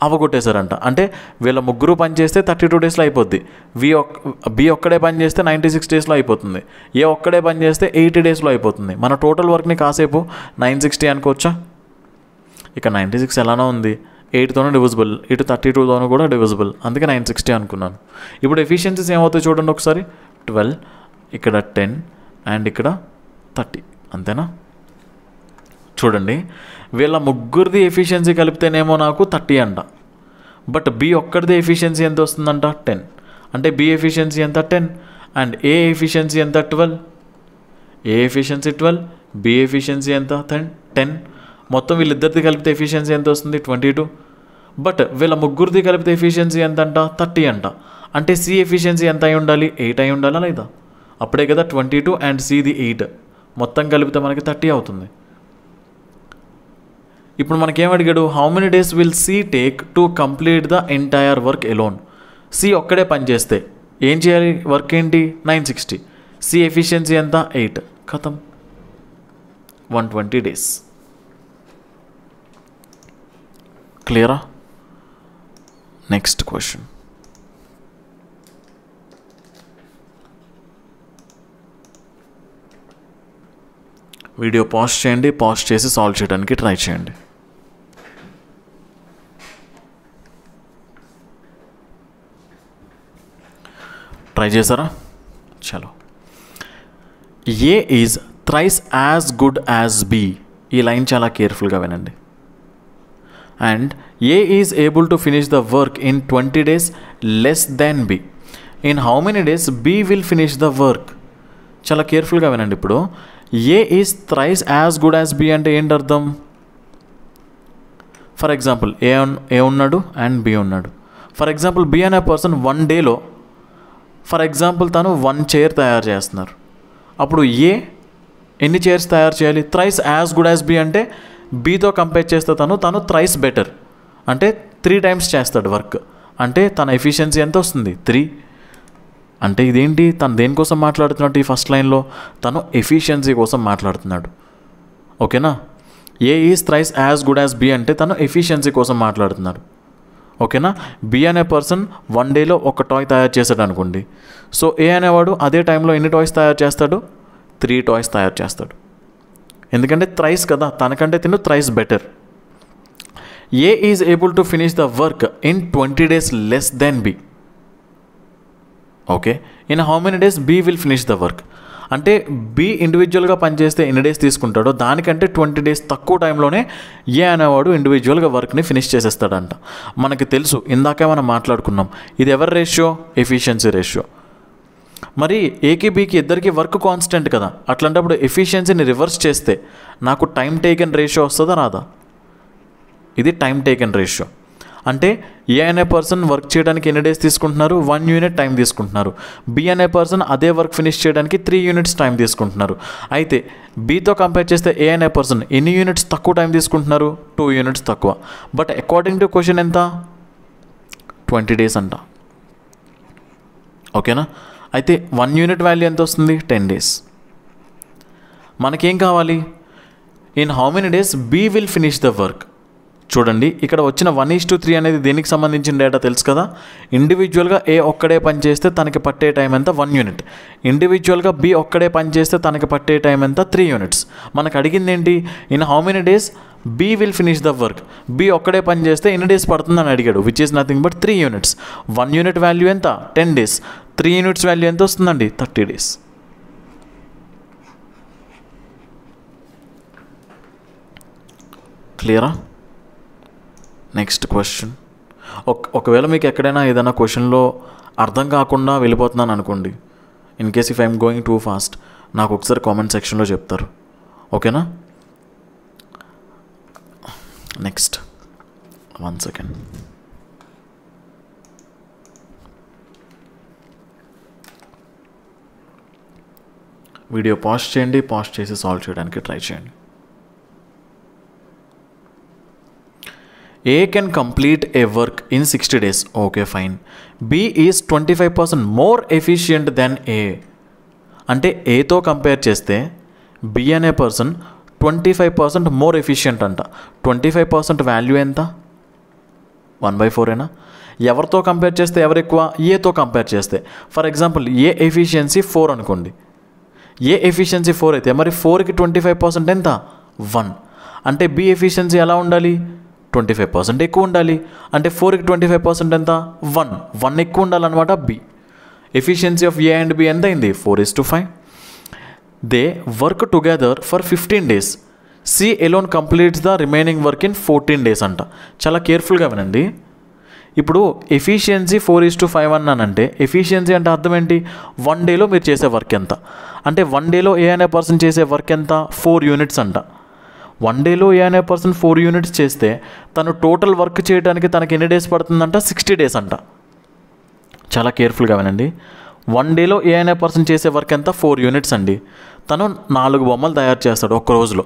అవగొట్టేశారంట. అంటే వీళ్ళ ముగ్గురు పని చేస్తే 32 డేస్లో అయిపోద్ది. B ఒక్కడే పని చేస్తే 96 డేస్లో అయిపోతుంది. A ఒక్కడే పని చేస్తే 80 డేస్లో అయిపోతుంది. మన టోటల్ వర్క్ని కాసేపు 960 అనుకోవచ్చా? ఇక 96 ఎలానో ఉంది, 8తోనూ డివిజిబుల్, ఇటు 32తోనూ కూడా డివిజిబుల్, అందుకే 960 అనుకున్నాను. ఇప్పుడు ఎఫిషియన్సీస్ ఏమవుతాయి చూడండి ఒకసారి. 12, ఇక్కడ 10 అండ్ ఇక్కడ 30, అంతేనా? చూడండి, వీళ్ళ ముగ్గురిది ఎఫిషియన్సీ కలిపితేనేమో నాకు 30 అంట. బట్ B ఒక్కడిది ఎఫిషియన్సీ ఎంత వస్తుందంట? 10. అంటే B ఎఫిషియన్సీ ఎంత? 10. అండ్ A ఎఫిషియన్సీ ఎంత? 12. A ఎఫిషియన్సీ 12, B ఎఫిషియన్సీ ఎంత? 10. మొత్తం వీళ్ళిద్దరిది కలిపితే ఎఫిషియన్సీ ఎంత వస్తుంది? 22. బట్ వీళ్ళ ముగ్గురిది కలిపితే ఎఫిషియన్సీ ఎంత అంట? 30 అంట. అంటే C ఎఫిషియన్సీ ఎంత అయి ఉండాలి? 8 అయి ఉండాలా లేదా? అప్పుడే కదా 22 అండ్ Cది 8 మొత్తం కలిపితే మనకి 30 అవుతుంది. ఇప్పుడు మనకేం అడిగాడు? How many days will C take to complete the entire work alone? C ఒక్కడే పని చేస్తే ఏం చేయాలి? వర్క్ ఏంటి? 960. C ఎఫిషియన్సీ ఎంత? 8. ఖతం, 120 డేస్. క్లియరా? Next question. వీడియో పాజ్ చేయండి, పాజ్ చేసి సాల్వ్ చేయడానికి ట్రై చేయండి. ట్రై చేశారా? చలో. A is thrice as good as B. ఈ లైన్ చాలా కేర్ఫుల్గా వినండి. And A is able to finish the work in 20 days less than B. In how many days B will finish the work? చాలా కేర్ఫుల్గా వినండి. ఇప్పుడు A is thrice as good as B అంటే ఏంటి అర్థం? ఫర్ ఎగ్జాంపుల్ A ఉన్నాడు and B ఉన్నాడు. For example B అనే పర్సన్ 1 డేలో ఫర్ ఎగ్జాంపుల్ తను 1 చైర్ తయారు చేస్తున్నారు. అప్పుడు A ఎన్ని చైర్స్ తయారు చేయాలి? Thrice as good as B అంటే Bతో కంపేర్ చేస్తే తను థ్రైస్ బెటర్ అంటే 3 times చేస్తాడు వర్క్. అంటే తన ఎఫిషియన్సీ ఎంత వస్తుంది? 3. అంటే ఇదేంటి? తను దేనికోసం మాట్లాడుతున్నట్టు? ఈ ఫస్ట్ లైన్లో తను ఎఫిషియన్సీ కోసం మాట్లాడుతున్నాడు. ఓకేనా? A is thrice as good as B అంటే తను ఎఫిషియన్సీ కోసం మాట్లాడుతున్నాడు. ఓకేనా? B అనే పర్సన్ 1 డేలో ఒక టాయ్ తయారు చేశాడు అనుకోండి. సో A అనేవాడు అదే టైంలో ఎన్ని టాయ్స్ తయారు చేస్తాడు? 3 టాయ్స్ తయారు చేస్తాడు. ఎందుకంటే థ్రైస్ కదా, తనకంటే తిను thrice better. A is able to finish the work in 20 days less than B. Okay, in how many days B will finish the work. అంటే బి ఇండివిజువల్గా పనిచేస్తే ఎన్ని డేస్ తీసుకుంటాడో దానికంటే 20 days తక్కువ టైంలోనే ఏ అనేవాడు ఇండివిజువల్గా వర్క్ని ఫినిష్ చేసేస్తాడంట. మనకి తెలుసు, ఇందాకే మనం మాట్లాడుకున్నాం, ఇది ఎవరి రేషియో? Efficiency ratio. మరి ఏకి బీకి ఇద్దరికి వర్క్ కాన్స్టెంట్ కదా, అట్లాంటప్పుడు ఎఫిషియన్సీని రివర్స్ చేస్తే నాకు టైం టేకెన్ రేషియో వస్తుందా రాదా? ఇది టైం టేకెన్ రేషియో. అంటే ఏ అనే పర్సన్ వర్క్ చేయడానికి ఎన్ని డేస్ తీసుకుంటున్నారు? 1 unit టైం తీసుకుంటున్నారు. బి అనే పర్సన్ అదే వర్క్ ఫినిష్ చేయడానికి 3 units టైం తీసుకుంటున్నారు. అయితే బీతో కంపేర్ చేస్తే ఏ అనే పర్సన్ ఎన్ని యూనిట్స్ తక్కువ టైం తీసుకుంటున్నారు? 2 units తక్కువ. బట్ అకార్డింగ్ టు క్వశ్చన్ ఎంత? 20 days అంట. ఓకేనా? అయితే 1 unit వాల్యూ ఎంత వస్తుంది? 10 days. మనకేం కావాలి? In how many days B will finish the work. చూడండి, ఇక్కడ వచ్చిన 1:3 అనేది దేనికి సంబంధించిన డేటా తెలుసు కదా. ఇండివిజువల్గా ఏ ఒక్కడే పని చేస్తే తనకి పట్టే టైం ఎంత? 1 unit. ఇండివిజువల్గా బి ఒక్కడే పని చేస్తే తనకి పట్టే టైం ఎంత? 3 units. మనకు అడిగింది ఏంటి? In how many days B will finish the work. B ఒక్కడే పని చేస్తే ఎన్ని డేస్ పడుతుందని అడిగాడు, which is nothing but 3 units. 1 unit value ఎంత? 10 days. 3 units వాల్యూ ఎంత వస్తుందండి? 30 days. క్లియరా? Next question. ఒకవేళ మీకు ఎక్కడైనా ఏదైనా క్వశ్చన్లో అర్థం కాకుండా వెళ్ళిపోతున్నాను అనుకోండి, in case if I'm going too fast, నాకు ఒకసారి కామెంట్ సెక్షన్లో చెప్తారు. ఓకేనా? Next 1 second. వీడియో పాజ్ చేయండి, పాజ్ చేసి సాల్వ్ చేయడానికి ట్రై చేయండి. A can complete a work in 60 days. Okay, fine. B is 25% more efficient than A. అంటే ఏతో కంపేర్ చేస్తే బి అనే పర్సన్ 25% మోర్ ఎఫిషియంట్ అంట. 25% వాల్యూ ఎంత? 1/4ఏనా? ఎవరితో కంపేర్ చేస్తే ఎవరు ఎక్కువ? ఏతో కంపేర్ చేస్తే. ఫర్ ఎగ్జాంపుల్ ఏ ఎఫిషియన్సీ 4 అనుకోండి. ఏ ఎఫిషియన్సీ 4 అయితే మరి 4కి 25% ఎంత? 1. అంటే బి ఎఫిషియన్సీ ఎలా ఉండాలి? 25% ఎక్కువ ఉండాలి. అంటే 4కి 25% ఎంత? 1 ఎక్కువ ఉండాలన్నమాట B. Efficiency of A and B ఎంత అయింది? 4:5. They work together for 15 days. C alone completes the remaining work in 14 days అంట. చాలా కేర్ఫుల్గా వినండి. ఇప్పుడు ఎఫిషియన్సీ 4:5 అన్నానంటే ఎఫిషియన్సీ అంటే అర్థం ఏంటి? 1 dayలో మీరు చేసే వర్క్ ఎంత? అంటే 1 dayలో ఏ అనే పర్సన్ చేసే వర్క్ ఎంత? 4 units అంట. 1 dayలో ఏ అనే పర్సన్ 4 units చేస్తే తను టోటల్ వర్క్ చేయడానికి తనకి ఎన్ని డేస్ పడుతుందంట? 60 days అంట. చాలా కేర్ఫుల్గా వినండి. 1 dayలో ఏ అనే పర్సన్ చేసే వర్క్ ఎంత? 4 units అండి. తను 4 బొమ్మలు తయారు చేస్తాడు ఒక్క రోజులో.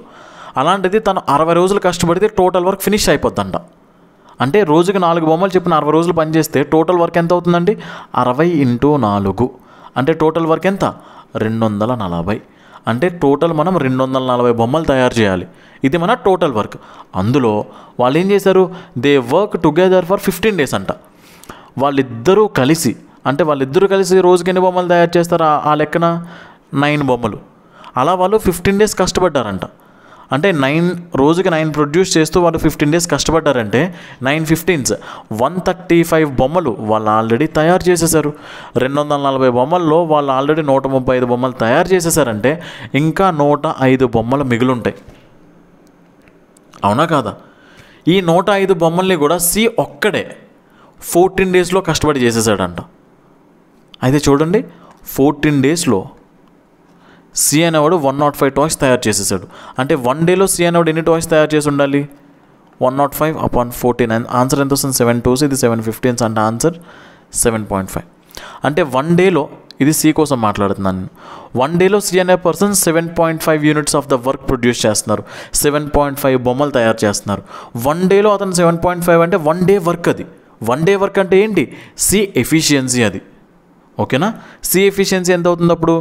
అలాంటిది తను 60 రోజులు కష్టపడితే టోటల్ వర్క్ ఫినిష్ అయిపోద్దంట. అంటే రోజుకి 4 బొమ్మలు చెప్పిన 60 రోజులు పనిచేస్తే టోటల్ వర్క్ ఎంత అవుతుందండి? 60 × 4 అంటే టోటల్ వర్క్ ఎంత? 240. అంటే టోటల్ మనం 240 బొమ్మలు తయారు చేయాలి. ఇది మన టోటల్ వర్క్. అందులో వాళ్ళు ఏం చేశారు? They work together for 15 days అంట. వాళ్ళిద్దరూ కలిసి రోజుకి ఎన్ని బొమ్మలు తయారు చేస్తారు? ఆ లెక్కన 9 బొమ్మలు. అలా వాళ్ళు 15 days కష్టపడ్డారంట. అంటే రోజుకి 9 ప్రొడ్యూస్ చేస్తూ వాళ్ళు 15 days కష్టపడ్డారంటే 9 15s 135 బొమ్మలు వాళ్ళు ఆల్రెడీ తయారు చేసేసారు. 240 బొమ్మల్లో వాళ్ళు ఆల్రెడీ 135 బొమ్మలు తయారు చేసేసారంటే ఇంకా 105 బొమ్మలు మిగులుంటాయి. అవునా కాదా? ఈ 105 బొమ్మల్ని కూడా సి ఒక్కడే 14 daysలో కష్టపడి చేసేసాడంట. అయితే చూడండి, 14 daysలో సి అనేవాడు 105 toys తయారు చేసేసాడు. అంటే 1 dayలో సి అనేవాడు ఎన్ని టాయ్స్ తయారు చేసి ఉండాలి? 105/14. ఆన్సర్ ఎంత వస్తుంది? 7 2s. ఇది 7 15s అంటే ఆన్సర్ 7.5. అంటే 1 dayలో, ఇది సి కోసం మాట్లాడుతున్నాను నేను, 1 dayలో సి అనే person 7.5 units of the work produce చేస్తున్నారు. 7.5 బొమ్మలు తయారు చేస్తున్నారు. 1 dayలో అతను 7.5 అంటే 1 day వర్క్. అది 1 day వర్క్ అంటే ఏంటి? సి ఎఫిషియన్సీ అది. ఓకేనా? సి ఎఫిషియన్సీ ఎంత అవుతుంది అప్పుడు?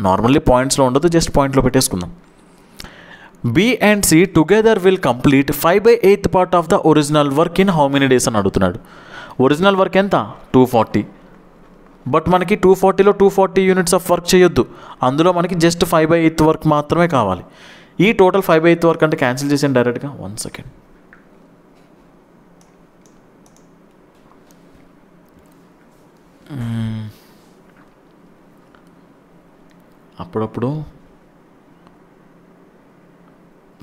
నార్మల్లీ పాయింట్స్లో ఉండదు, జస్ట్ పాయింట్లో పెట్టేసుకుందాం. B and C together will complete 5/8 part of the original work in how many days అని అడుగుతున్నాడు. ఒరిజినల్ వర్క్ ఎంత? 240. బట్ మనకి 240లో 240 units ఆఫ్ వర్క్ చేయొద్దు. అందులో మనకి జస్ట్ 5/8 వర్క్ మాత్రమే కావాలి. ఈ టోటల్ 5/8 వర్క్ అంటే క్యాన్సిల్ చేసాను డైరెక్ట్గా. 1 సెకండ్. అప్పుడప్పుడు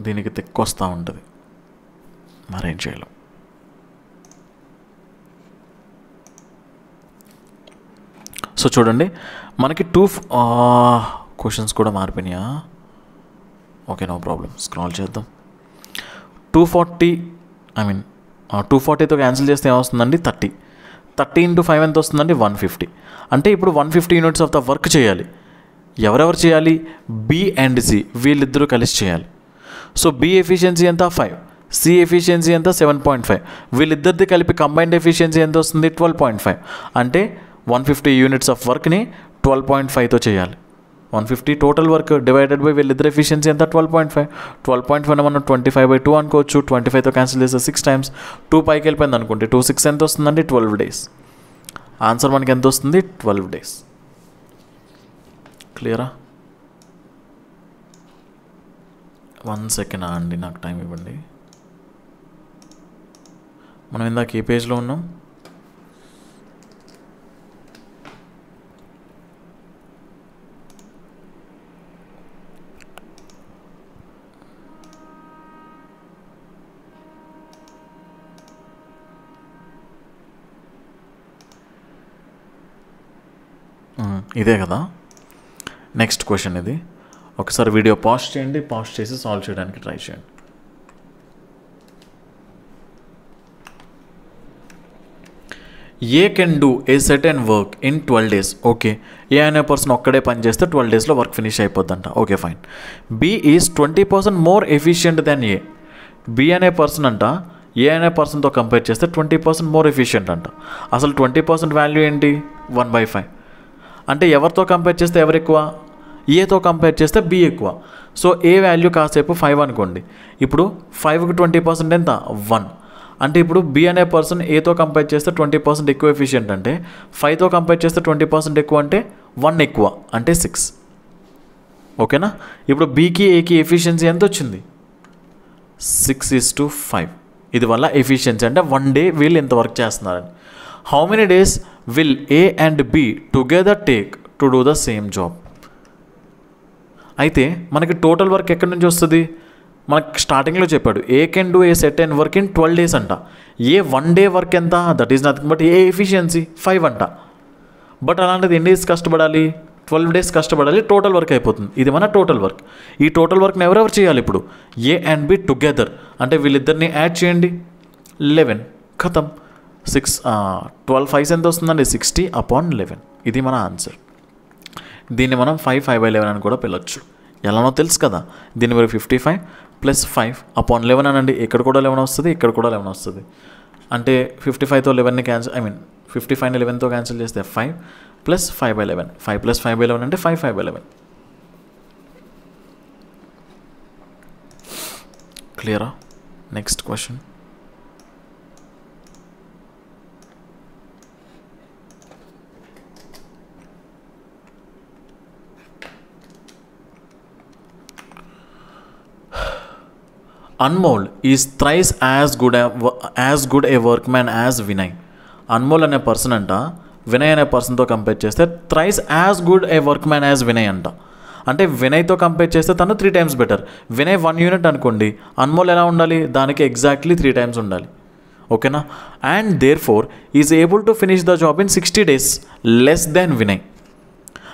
దీనికి తెక్కొస్తూ ఉంటుంది, మరేం చేయలేం. సో చూడండి, మనకి 2 క్వశ్చన్స్ కూడా మారిపోయినాయా? Okay, no problem. స్క్రాల్ చేద్దాం. 240తో క్యాన్సిల్ చేస్తే ఏమొస్తుందండి? 30 × 5 ఎంత వస్తుందండి? 150. అంటే ఇప్పుడు 150 యూనిట్స్ ఆఫ్ ద వర్క్ చేయాలి. ఎవరెవరు చేయాలి? బి అండ్ సి వీళ్ళిద్దరూ కలిసి చేయాలి. సో బి ఎఫిషియన్సీ ఎంత? 5. సి ఎఫిషియన్సీ ఎంత? 7.5. వీళ్ళిద్దరిది కలిపి కంబైన్డ్ ఎఫిషియన్సీ ఎంత వస్తుంది? 12.5. అంటే 150 యూనిట్స్ ఆఫ్ వర్క్ని 12.5తో చేయాలి. 150 టోటల్ వర్క్ డివైడెడ్ బై వీళ్ళిద్దరు ఎఫిషియన్సీ ఎంత? 12.5. 12.5 మనం 25/2 అనుకోవచ్చు. 25తో క్యాన్సిల్ చేస్తే 6 టైమ్స్ 2 పైకి వెళ్ళిపోయింది అనుకుంటే 2 6 ఎంత వస్తుందండి? 12 డేస్. ఆన్సర్ మనకి ఎంత వస్తుంది? 12 డేస్. క్లియరా? 1 సెకండ్ అండి, నాకు టైం ఇవ్వండి. మనం ఇందాక ఏ పేజ్లో ఉన్నాం? ఇదే కదా నెక్స్ట్ క్వశ్చన్. ఇది ఒకసారి వీడియో పాజ్ చేయండి, పాజ్ చేసి సాల్వ్ చేయడానికి ట్రై చేయండి. A can do a certain work in 12 days. Okay, A అనే పర్సన్ ఒక్కడే పని చేస్తే 12 daysలో వర్క్ ఫినిష్ అయిపోద్దంట. Okay fine. B is 20% more efficient then A. B అనే పర్సన్ అంట ఏ అనే పర్సన్తో కంపేర్ చేస్తే 20% మోర్ ఎఫిషియంట్ అంట. అసలు 20% వాల్యూ ఏంటి? 1/5. అంటే ఎవరితో కంపేర్ చేస్తే ఎవరు ఎక్కువ? ఏతో కంపేర్ చేస్తే బి ఎక్కువ. సో ఏ వాల్యూ కాసేపు 5 అనుకోండి. ఇప్పుడు 5కి 20% ఎంత? 1. అంటే ఇప్పుడు బి అనే పర్సన్ ఏతో కంపేర్ చేస్తే 20% ఎక్కువ ఎఫిషియంట్ అంటే 5తో కంపేర్ చేస్తే 20% ఎక్కువ అంటే 1 ఎక్కువ అంటే 6. ఓకేనా? ఇప్పుడు బీకి ఏకి ఎఫిషియన్సీ ఎంత వచ్చింది? 6:5. ఇది వల్ల ఎఫిషియన్సీ అంటే 1 day వీళ్ళు ఎంత వర్క్ చేస్తున్నారని. How many days will A and B together take to do the same job? అయితే మనకి టోటల్ వర్క్ ఎక్కడి నుంచి వస్తుంది? మనకి స్టార్టింగ్లో చెప్పాడు ఏ can do a certain work in 12 days అంట. ఏ 1 day వర్క్ ఎంత? That is nothing but A efficiency 5 అంట. బట్ అలాంటిది ఎన్ని డేస్ కష్టపడాలి? 12 days కష్టపడాలి, టోటల్ వర్క్ అయిపోతుంది. ఇది మన టోటల్ వర్క్. ఈ టోటల్ వర్క్ని ఎవరెవరు చేయాలి? ఇప్పుడు ఏ అండ్ బి టుగెదర్ అంటే వీళ్ళిద్దరిని యాడ్ చేయండి. 11 ఖతం. 12 5 ఎంత వస్తుందండి? 60/11. ఇది మన ఆన్సర్. దీన్ని మనం 5/11 అని కూడా పిలవచ్చు. ఎలానో తెలుసు కదా. దీని మీరు 55 + 5/11 అనండి. ఇక్కడ కూడా 11 వస్తుంది, ఇక్కడ కూడా 11 వస్తుంది. అంటే 55తో 11ని క్యాన్సిల్ 55ని 11తో క్యాన్సిల్ చేస్తే 5 + 5/11. 5 + 5/11 అంటే 5/11. క్లియరా? Next question. Anmol is thrice as good a workman as Vinay. Anmol అనే పర్సన్ అంట వినయ్ అనే పర్సన్తో కంపేర్ చేస్తే thrice as good a workman as Vinay అంట. అంటే వినయ్తో కంపేర్ చేస్తే తను 3 times బెటర్. వినయ్ 1 unit అనుకోండి, అన్మోల్ ఎలా ఉండాలి? దానికి ఎగ్జాక్ట్లీ 3 times ఉండాలి. ఓకేనా? And therefore is able to finish the job in 60 days less than Vinay.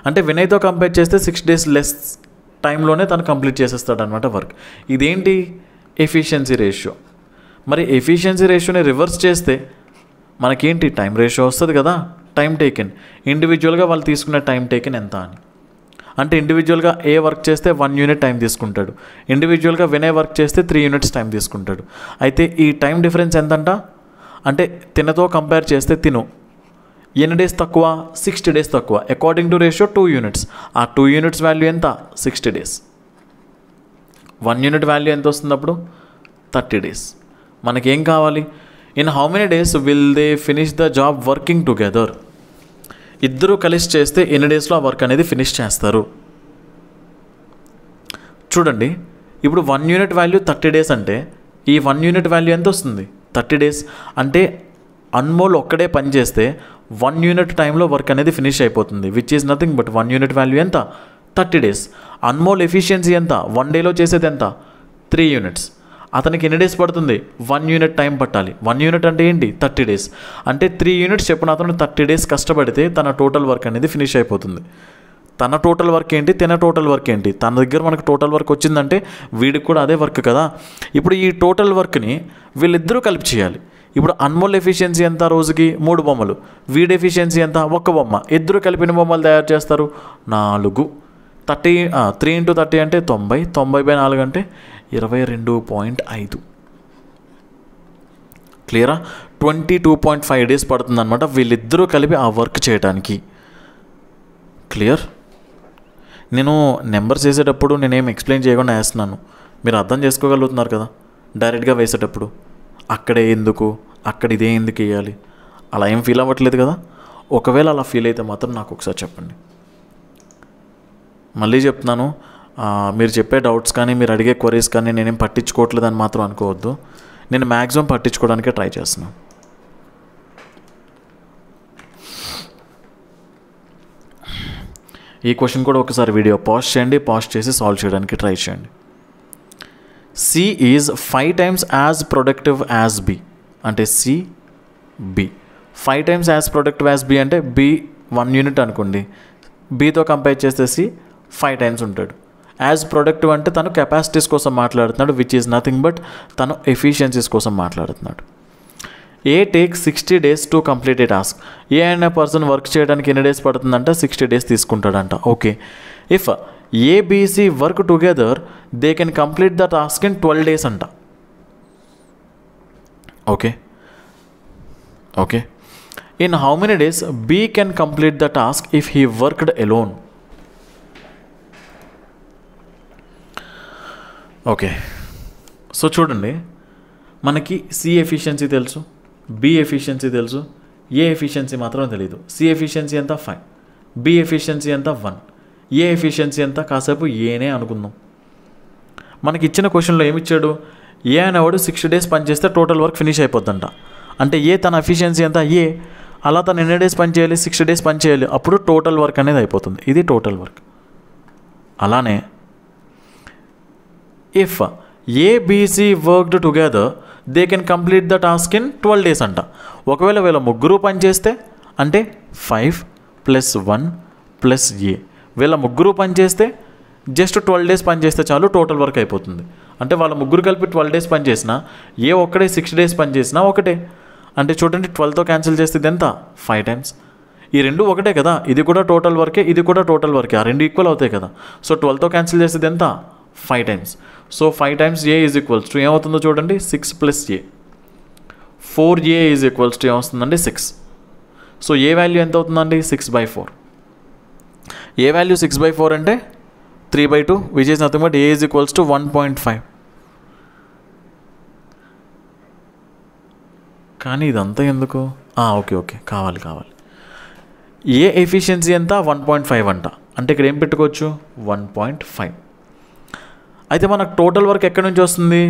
అంటే వినయ్తో కంపేర్ చేస్తే 6 days లెస్ టైంలోనే తను కంప్లీట్ చేసేస్తాడు అనమాట వర్క్. ఇదేంటి? Efficiency ratio. మరి ఎఫిషియన్సీ రేషియోని రివర్స్ చేస్తే మనకేంటి? టైం రేషియో వస్తుంది కదా. టైం టేకెన్ ఇండివిజువల్గా వాళ్ళు తీసుకునే టైం టేకెన్ ఎంత అని. అంటే ఇండివిజువల్గా ఏ వర్క్ చేస్తే 1 unit టైం తీసుకుంటాడు, ఇండివిజువల్గా వినయ్ వర్క్ చేస్తే 3 units టైం తీసుకుంటాడు. అయితే ఈ టైం డిఫరెన్స్ ఎంతంట? అంటే తినతో కంపేర్ చేస్తే తిను ఎన్ని డేస్ తక్కువ? 60 days తక్కువ. According to ratio 2 units. ఆ 2 units వాల్యూ ఎంత? 60 days. 1 unit వాల్యూ ఎంత వస్తుంది అప్పుడు? 30 days. మనకేం కావాలి? In how many days will they finish the job working together? ఇద్దరు కలిసి చేస్తే ఎన్ని డేస్లో ఆ వర్క్ అనేది ఫినిష్ చేస్తారు? చూడండి, ఇప్పుడు 1 యూనిట్ వాల్యూ 30 డేస్ అంటే ఈ 1 యూనిట్ వాల్యూ ఎంత వస్తుంది? 30 డేస్. అంటే అన్మోల్ ఒక్కడే పని చేస్తే 1 యూనిట్ టైంలో వర్క్ అనేది ఫినిష్ అయిపోతుంది, which is nothing but 1 unit value ఎంత? 30 డేస్. అన్మోల్ ఎఫిషియన్సీ ఎంత? 1 డేలో చేసేది ఎంత? 3 యూనిట్స్. అతనికి ఎన్ని డేస్ పడుతుంది? 1 యూనిట్ టైం పట్టాలి. 1 యూనిట్ అంటే ఏంటి? 30 డేస్. అంటే 3 యూనిట్స్ చెప్పిన అతను 30 డేస్ కష్టపడితే తన టోటల్ వర్క్ అనేది ఫినిష్ అయిపోతుంది. తన టోటల్ వర్క్ ఏంటి, తన టోటల్ వర్క్ ఏంటి? తన దగ్గర మనకు టోటల్ వర్క్ వచ్చిందంటే వీడికి కూడా అదే వర్క్ కదా. ఇప్పుడు ఈ టోటల్ వర్క్ని వీళ్ళిద్దరూ కలిపి చేయాలి. ఇప్పుడు అన్మోల్ ఎఫిషియన్సీ ఎంత? రోజుకి 3 బొమ్మలు. వీడి ఎఫిషియన్సీ ఎంత? 1 బొమ్మ. ఇద్దరు కలిపిన బొమ్మలు తయారు చేస్తారు 4. 3 × 30 అంటే 90. 90/4 అంటే 22.5. క్లియరా? 22.5 డేస్ పడుతుంది అనమాట వీళ్ళిద్దరూ కలిపి ఆ వర్క్ చేయడానికి. క్లియర్? నేను నెంబర్స్ వేసేటప్పుడు నేనేం ఎక్స్ప్లెయిన్ చేయకుండా వేస్తున్నాను, మీరు అర్థం చేసుకోగలుగుతున్నారు కదా. డైరెక్ట్గా వేసేటప్పుడు అక్కడే ఎందుకు, అక్కడ ఇదే ఎందుకు వేయాలి, అలా ఏం ఫీల్ అవ్వట్లేదు కదా. ఒకవేళ అలా ఫీల్ అయితే మాత్రం నాకు ఒకసారి చెప్పండి. మళ్ళీ చెప్తున్నాను, మీరు చెప్పే డౌట్స్ కానీ మీరు అడిగే క్వరీస్ కానీ నేనేం పట్టించుకోవట్లేదని మాత్రం అనుకోవద్దు. నేను మ్యాక్సిమం పట్టించుకోవడానికే ట్రై చేస్తున్నాను. ఈ క్వశ్చన్ కూడా ఒకసారి వీడియో పాజ్ చేయండి, పాజ్ చేసి సాల్వ్ చేయడానికి ట్రై చేయండి. C is 5 times as productive as B. అంటే C B 5 times as productive as B అంటే బి 1 యూనిట్ అనుకోండి, బితో కంపేర్ చేస్తే సి 5 times ఉంటాడు. యాజ్ ప్రొడక్టివ్ అంటే తను కెపాసిటీస్ కోసం మాట్లాడుతున్నాడు, విచ్ ఈజ్ నథింగ్ బట్ తను ఎఫిషియన్సీస్ కోసం మాట్లాడుతున్నాడు. A take 60 days to complete a task. A అనే పర్సన్ వర్క్ చేయడానికి ఎన్ని డేస్ పడుతుందంట? 60 days తీసుకుంటాడంట. Okay, if ABC work together they can complete the task in 12 days అంట. Okay okay in how many days B can complete the task if he worked alone. Okay, so చూడండి, మనకి C efficiency తెలుసు, B efficiency తెలుసు, A efficiency మాత్రం తెలియదు. C efficiency ఎంత? 5. B efficiency ఎంత? 1. ఏ efficiency ఎంత? కాసేపు ఏనే అనుకుందాం. మనకి ఇచ్చిన క్వశ్చన్లో ఏమిచ్చాడు? ఏ అనేవాడు 60 days పనిచేస్తే టోటల్ వర్క్ ఫినిష్ అయిపోద్దంట. అంటే ఏ తన ఎఫిషియన్సీ ఎంత? ఏ. అలా తను ఎన్ని డేస్ పని చేయాలి? 60 days పని చేయాలి, అప్పుడు టోటల్ వర్క్ అనేది అయిపోతుంది. ఇది టోటల్ వర్క్. అలానే if ABC worked together they can complete the task in 12 days అంట. ఒకవేళ వీళ్ళ ముగ్గురు పని చేస్తే అంటే 5 + 1 + ఏ, వీళ్ళ ముగ్గురు పని చేస్తే జస్ట్ 12 days పని చేస్తే చాలు, టోటల్ వర్క్ అయిపోతుంది. అంటే వాళ్ళ ముగ్గురు కలిపి 12 days పని చేసినా, ఏ ఒక్కడే 6 days పని చేసినా ఒకటే. అంటే చూడండి, 12తో క్యాన్సిల్ చేస్తే ఇది ఎంత? 5 times. ఈ రెండు ఒకటే కదా, ఇది కూడా టోటల్ వర్కే, ఇది కూడా టోటల్ వర్కే, ఆ రెండు ఈక్వల్ అవుతాయి కదా. సో 12తో క్యాన్సిల్ చేస్తే ఎంత? 5 times. So 5 times A is equals to ఏమవుతుందో చూడండి, 6 + A. 4a is equals to ఏమొస్తుందండి? 6. సో ఏ వాల్యూ ఎంత అవుతుందండి? 6/4. ఏ వాల్యూ 6/4 అంటే 3/2, which is nothing but A is equals to 1.5. కానీ ఇదంతా ఎందుకు? ఓకే ఓకే, కావాలి. ఏ ఎఫిషియన్సీ ఎంత? 1.5 అంట. అంటే ఇక్కడ ఏం పెట్టుకోవచ్చు? 1.5. అయితే మనకు టోటల్ వర్క్ ఎక్కడి నుంచి వస్తుంది?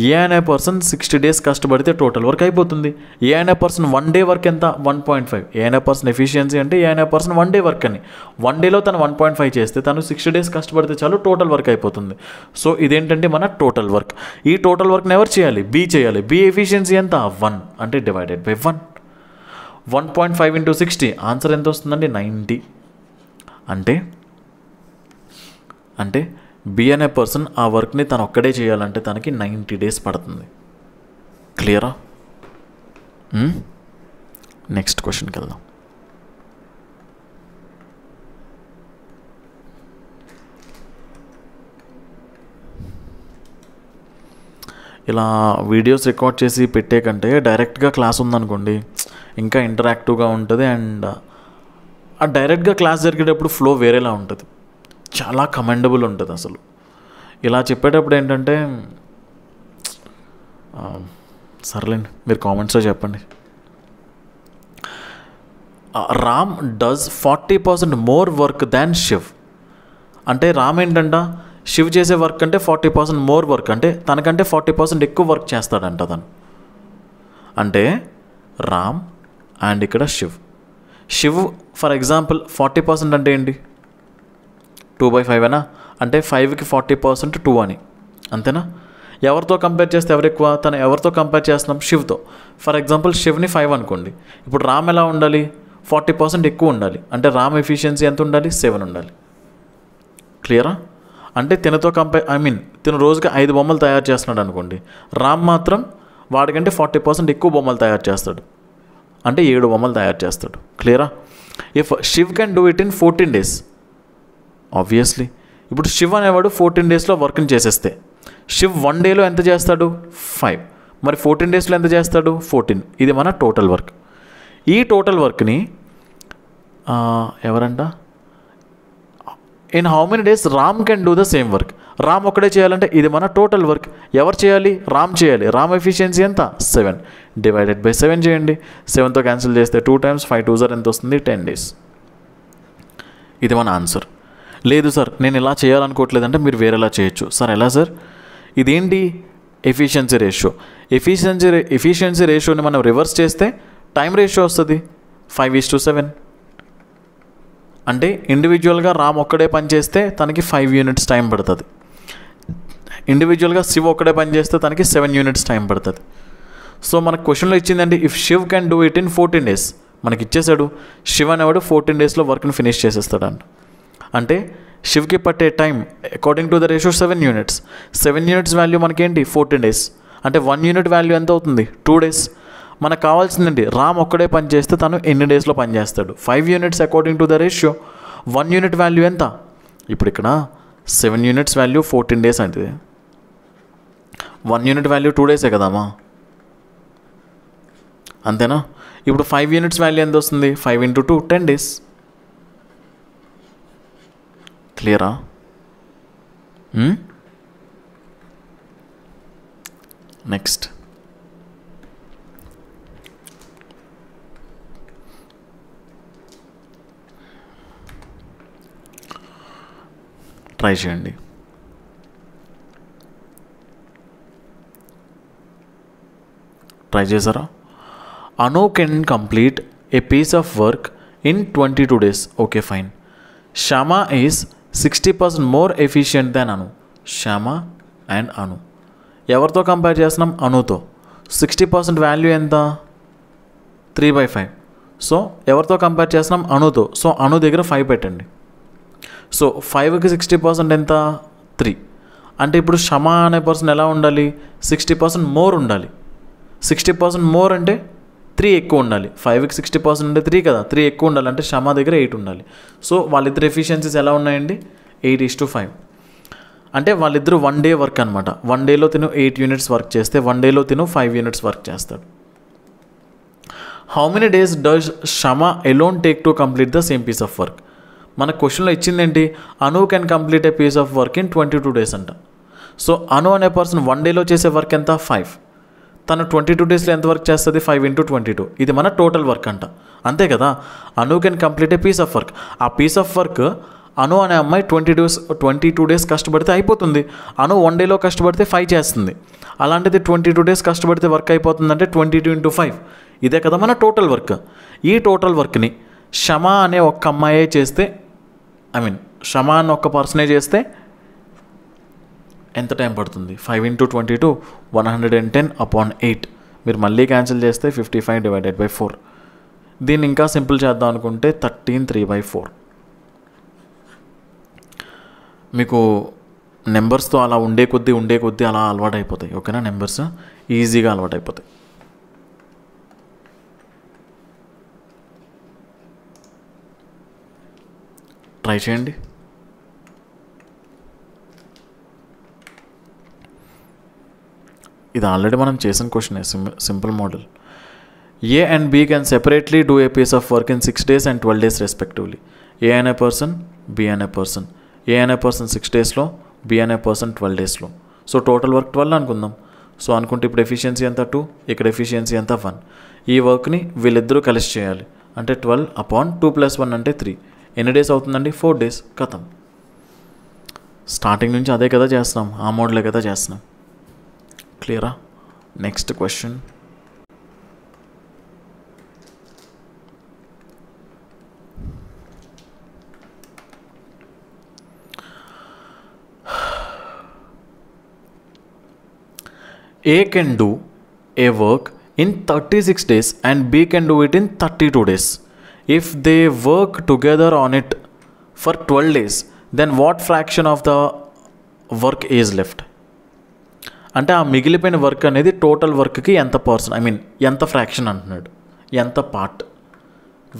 ఏ అనే పర్సన్ 60 days కష్టపడితే టోటల్ వర్క్ అయిపోతుంది. ఏ అనే పర్సన్ 1 day వర్క్ ఎంత? 1.5. ఏ అనే పర్సన్ ఎఫిషియన్సీ అంటే ఏ అనే పర్సన్ 1 day వర్క్ అని. 1 dayలో తను 1.5 చేస్తే తను 60 days కష్టపడితే చాలు, టోటల్ వర్క్ అయిపోతుంది. సో ఇదేంటంటే మన టోటల్ వర్క్. ఈ టోటల్ వర్క్ని ఎవరు చేయాలి? బి చేయాలి. బి ఎఫిషియన్సీ ఎంత? 1. అంటే /1. 1.5 × 60 ఆన్సర్ ఎంత వస్తుందండి? 90. అంటే బి అనే పర్సన్ ఆ వర్క్ని తను ఒక్కడే చేయాలంటే తనకి 90 days పడుతుంది. క్లియరా? నెక్స్ట్ క్వశ్చన్కి వెళ్దాం. ఇలా వీడియోస్ రికార్డ్ చేసి పెట్టే కంటే డైరెక్ట్గా క్లాస్ ఉందనుకోండి, ఇంకా ఇంటరాక్టివ్గా ఉంటుంది. అండ్ ఆ డైరెక్ట్గా క్లాస్ జరిగేటప్పుడు ఫ్లో వేరేలా ఉంటుంది, చాలా కమెండబుల్ ఉంటుంది అసలు. ఇలా చెప్పేటప్పుడు ఏంటంటే, సర్లేండి మీరు కామెంట్స్లో చెప్పండి. రామ్ డస్ 40% మోర్ వర్క్ దాన్ శివ్. అంటే రామ్ ఏంటంట శివ్ చేసే వర్క్ అంటే 40% మోర్ వర్క్, అంటే తనకంటే 40% ఎక్కువ వర్క్ చేస్తాడంట తను. అంటే రామ్ అండ్ ఇక్కడ శివ్ ఫర్ ఎగ్జాంపుల్ 40% అంటే ఏంటి, 2/5 అంటే 5కి 40% 2 అని, అంతేనా? ఎవరితో కంపేర్ చేస్తే ఎవరు ఎక్కువ? తను ఎవరితో కంపేర్ చేస్తున్నాం? శివ్తో. ఫర్ ఎగ్జాంపుల్ శివ్ని 5 అనుకోండి. ఇప్పుడు రామ్ ఎలా ఉండాలి? 40% ఎక్కువ ఉండాలి. అంటే రామ్ ఎఫిషియన్సీ ఎంత ఉండాలి? 7 ఉండాలి. క్లియరా? అంటే తినతో తిను రోజుకి 5 బొమ్మలు తయారు చేస్తున్నాడు అనుకోండి. రామ్ మాత్రం వాడికంటే 40% ఎక్కువ బొమ్మలు తయారు చేస్తాడు, అంటే 7 బొమ్మలు తయారు చేస్తాడు. క్లియరా? If Shiv can do it in 14 days, obviously ఇప్పుడు శివ్ అనేవాడు 14 daysలో వర్క్ని చేసేస్తే శివ్ 1 dayలో ఎంత చేస్తాడు? 5. మరి 14 daysలో ఎంత చేస్తాడు? 14. ఇది మన టోటల్ వర్క్. ఈ టోటల్ వర్క్ని ఎవరంట in how many days Ram can do the same work? Ram ఒక్కడే చేయాలంటే ఇది మన టోటల్ వర్క్. ఎవరు చేయాలి? రామ్ చేయాలి. రామ్ ఎఫిషియన్సీ ఎంత? 7 డివైడెడ్ బై 7 చేయండి. 7తో క్యాన్సిల్ చేస్తే 2 times 5 2s ఎంత వస్తుంది? 10 days. ఇది మన ఆన్సర్. లేదు సార్ నేను ఇలా చేయాలనుకోవట్లేదంటే మీరు వేరేలా చేయొచ్చు. సార్ ఎలా సార్? ఇదేంటి? Efficiency ratio. ఎఫిషియన్సీ రేషియోని మనం రివర్స్ చేస్తే టైం రేషియో వస్తుంది 5:7. అంటే ఇండివిజువల్గా రామ్ ఒక్కడే పని చేస్తే తనకి 5 units టైం పడుతుంది. ఇండివిజువల్గా శివ్ ఒక్కడే పని చేస్తే తనకి 7 units టైం పడుతుంది. సో మనకు క్వశ్చన్లో ఇచ్చిందండి if Shiv can do it in 14 days. మనకి ఇచ్చేసాడు శివ్ అనేవాడు 14 daysలో వర్క్ని ఫినిష్ చేసేస్తాడంట. అంటే శివ్కి పట్టే time according to the ratio 7 units. 7 units value మనకేంటి? 14 days. అంటే 1 unit వాల్యూ ఎంత అవుతుంది? 2 days. మనకు కావాల్సిందండి రామ్ ఒక్కడే పని చేస్తే తను ఎన్ని డేస్లో పని చేస్తాడు? 5 units according to the ratio. 1 unit value ఎంత? ఇప్పుడు ఇక్కడ 7 units వాల్యూ 14 days అంటే 1 unit వాల్యూ 2 days కదమ్మా, అంతేనా? ఇప్పుడు 5 units వాల్యూ ఎంత వస్తుంది? 5 into 2 10 days. క్లియరా? నెక్స్ట్ ట్రై చేయండి. ట్రై చేశారా? Anu can complete a piece of work in 22 days. Okay fine. Shyama is 60% more efficient than Anu. Shyama and Anu ఎవరితో కంపేర్ చేస్తున్నాం? అనుతో. 60% వాల్యూ ఎంత? 3/5. సో ఎవరితో కంపేర్ చేస్తున్నాం? అనుతో. సో అను దగ్గర 5 పెట్టండి. సో 5కి 60% ఎంత? 3. అంటే ఇప్పుడు శ్యామ అనే పర్సన్ ఎలా ఉండాలి? 60% మోర్ ఉండాలి. 60% మోర్ అంటే 3 ఎక్కువ ఉండాలి. 5కి 60% అంటే 3 కదా, 3 ఎక్కువ ఉండాలి. అంటే శ్యామ దగ్గర 8 ఉండాలి. సో వాళ్ళిద్దరు ఎఫిషియన్సీస్ ఎలా ఉన్నాయండి? 8:5. అంటే వాళ్ళిద్దరు 1 day వర్క్ అనమాట. 1 dayలో తిను 8 units వర్క్ చేస్తే 1 dayలో తిను 5 units వర్క్ చేస్తాడు. How many days does Shyama alone take to complete the same piece of work? మన క్వశ్చన్లో ఇచ్చిందేంటి? Anu can complete a piece of work in 22 days అంట. సో అను అనే పర్సన్ 1 dayలో చేసే వర్క్ ఎంత? 5. తను 22 daysలో ఎంత వర్క్ చేస్తుంది? 5 into 22. ఇది మన టోటల్ వర్క్ అంట. అంతే కదా? Anu can complete a piece of work. ఆ పీస్ ఆఫ్ వర్క్ అను అనే అమ్మాయి 22 days కష్టపడితే అయిపోతుంది. అను 1 dayలో కష్టపడితే 5 చేస్తుంది. అలాంటిది 22 days కష్టపడితే వర్క్ అయిపోతుందంటే 22 into 5. ఇదే కదా మన టోటల్ వర్క్. ఈ టోటల్ వర్క్ని శ్యామ అనే ఒక్క అమ్మాయే చేస్తే, శ్యామ అనే ఒక్క పర్సనే చేస్తే ఎంత టైం పడుతుంది? 5 into 22 110/8. మీరు మళ్ళీ క్యాన్సిల్ చేస్తే 55 divided by 4. దీన్ని ఇంకా సింపుల్ చేద్దాం అనుకుంటే 13 3/4. మీకు నెంబర్స్తో అలా ఉండే కొద్దీ అలా అలవాటు అయిపోతాయి. ఓకేనా? నెంబర్స్ ఈజీగా అలవాటు అయిపోతాయి. ట్రై చేయండి. ఇది ఆల్రెడీ మనం చేసిన question, simple model. A and B can separately do a piece of work in 6 days and 12 days respectively. A అనే పర్సన్, బి అనే పర్సన్. ఏ అనే పర్సన్ 6 daysలో, బి అనే పర్సన్ 12 daysలో. సో టోటల్ వర్క్ 12 అనుకుందాం. సో అనుకుంటే ఇప్పుడు ఎఫిషియన్సీ ఎంత? 2. ఇక్కడ ఎఫిషియన్సీ ఎంత? 1. ఈ వర్క్ని వీళ్ళిద్దరూ కలిసి చేయాలి. అంటే 12/2 + 1 అంటే 3. ఎన్ని డేస్ అవుతుందండి? 4 days. కథం. స్టార్టింగ్ నుంచి అదే కదా చేస్తున్నాం, ఆ మోడ్లే కదా చేస్తున్నాం. క్లియరా? Next question. A can do a work in 36 days and B can do it in 32 days. If they work together on it for 12 days, then what fraction of the work is left? అంటే ఆ మిగిలిపోయిన work అనేది total వర్క్కి ఎంత person, I mean ఎంత fraction అంటున్నాడు, ఎంత part.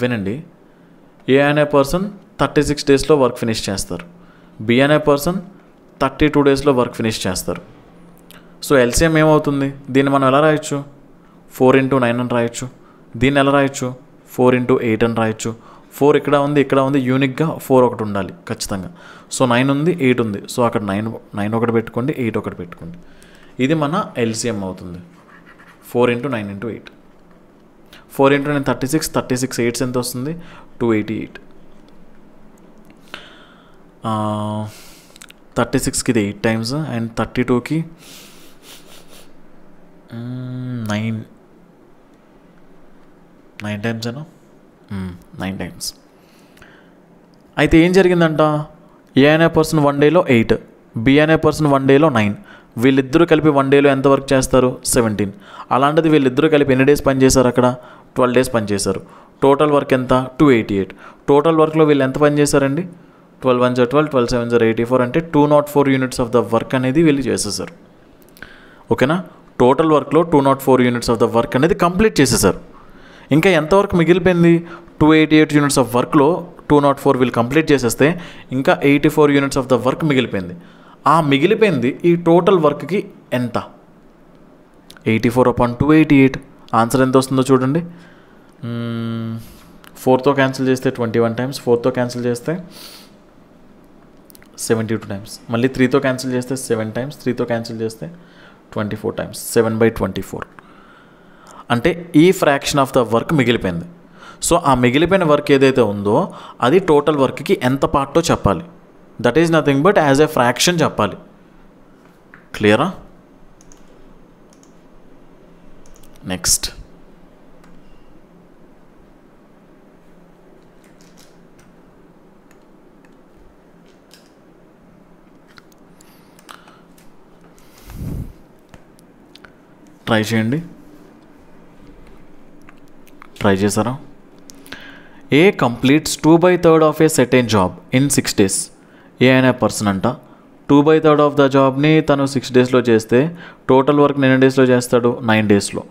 వినండి, ఏ అనే పర్సన్ 36 డేస్లో వర్క్ ఫినిష్ చేస్తారు, బి అనే పర్సన్ 32 డేస్లో వర్క్ ఫినిష్ చేస్తారు. సో ఎల్సిఎం ఏమవుతుంది? దీన్ని మనం ఎలా రాయొచ్చు? 4 × 9 అని రాయొచ్చు. దీన్ని ఎలా రాయొచ్చు? 4 × 8 అని రాయొచ్చు. 4 ఇక్కడ ఉంది, ఇక్కడ ఉంది, యూనిక్గా 4 ఒకటి ఉండాలి ఖచ్చితంగా. సో 9 ఉంది, 8 ఉంది, సో అక్కడ 9 ఒకటి పెట్టుకోండి, 8 ఒకటి పెట్టుకోండి. ఇది మన ఎల్సిఎం అవుతుంది. 4 × 9 × 8. 4 × 9 36, 36 8 ఎంత వస్తుంది? 288. 36కి ఇది 8 టైమ్స్ అండ్ 32కి 9 టైమ్స్ ఏనా? 9 టైమ్స్. అయితే ఏం జరిగిందంట, ఏ అనే పర్సన్ 1 డేలో 8, బి అనే పర్సన్ 1 డేలో 9, వీళ్ళిద్దరూ కలిపి 1 డేలో ఎంత వర్క్ చేస్తారు? 17. అలాంటిది వీళ్ళిద్దరూ కలిపి ఎన్ని డేస్ పని చేశారు అక్కడ? 12 డేస్ పని చేశారు. టోటల్ వర్క్ ఎంత? 288. టోటల్ వర్క్లో వీళ్ళు ఎంత పని చేశారండి? 12 1 12, 12 7 84, అంటే 204 యూనిట్స్ ఆఫ్ ద వర్క్ అనేది వీళ్ళు చేసేసారు. ఓకేనా? టోటల్ వర్క్లో 204 యూనిట్స్ ఆఫ్ ద వర్క్ అనేది కంప్లీట్ చేసేసారు. ఇంకా ఎంత వర్క్ మిగిలిపోయింది? 288 యూనిట్స్ ఆఫ్ వర్క్లో 204 వీళ్ళు కంప్లీట్ చేసేస్తే ఇంకా 84 యూనిట్స్ ఆఫ్ ద వర్క్ మిగిలిపోయింది. ఆ మిగిలిపోయింది ఈ టోటల్ వర్క్కి ఎంత? 84/288. ఆన్సర్ ఎంత వస్తుందో చూడండి. 4తో క్యాన్సిల్ చేస్తే 21 టైమ్స్, 4తో క్యాన్సిల్ చేస్తే 72 టైమ్స్, మళ్ళీ 3తో క్యాన్సిల్ చేస్తే 7 టైమ్స్, 3తో క్యాన్సిల్ చేస్తే 24 టైమ్స్, 7/24. అంటే ఈ ఫ్రాక్షన్ ఆఫ్ ద వర్క్ మిగిలిపోయింది. సో ఆ మిగిలిపోయిన వర్క్ ఏదైతే ఉందో అది టోటల్ వర్క్కి ఎంత పార్టో చెప్పాలి. That is nothing but as a fraction చెప్పాలి. క్లియరా? నెక్స్ట్. ట్రై చేయండి. ట్రై చేశారా? A completes 2/3 of a certain job in 6 days. A అనే పర్సన్ అంట 2/3 ఆఫ్ ద జాబ్ని తను 6 డేస్లో చేస్తే టోటల్ వర్క్ ఎన్ని డేస్లో చేస్తాడు? 9 డేస్లో.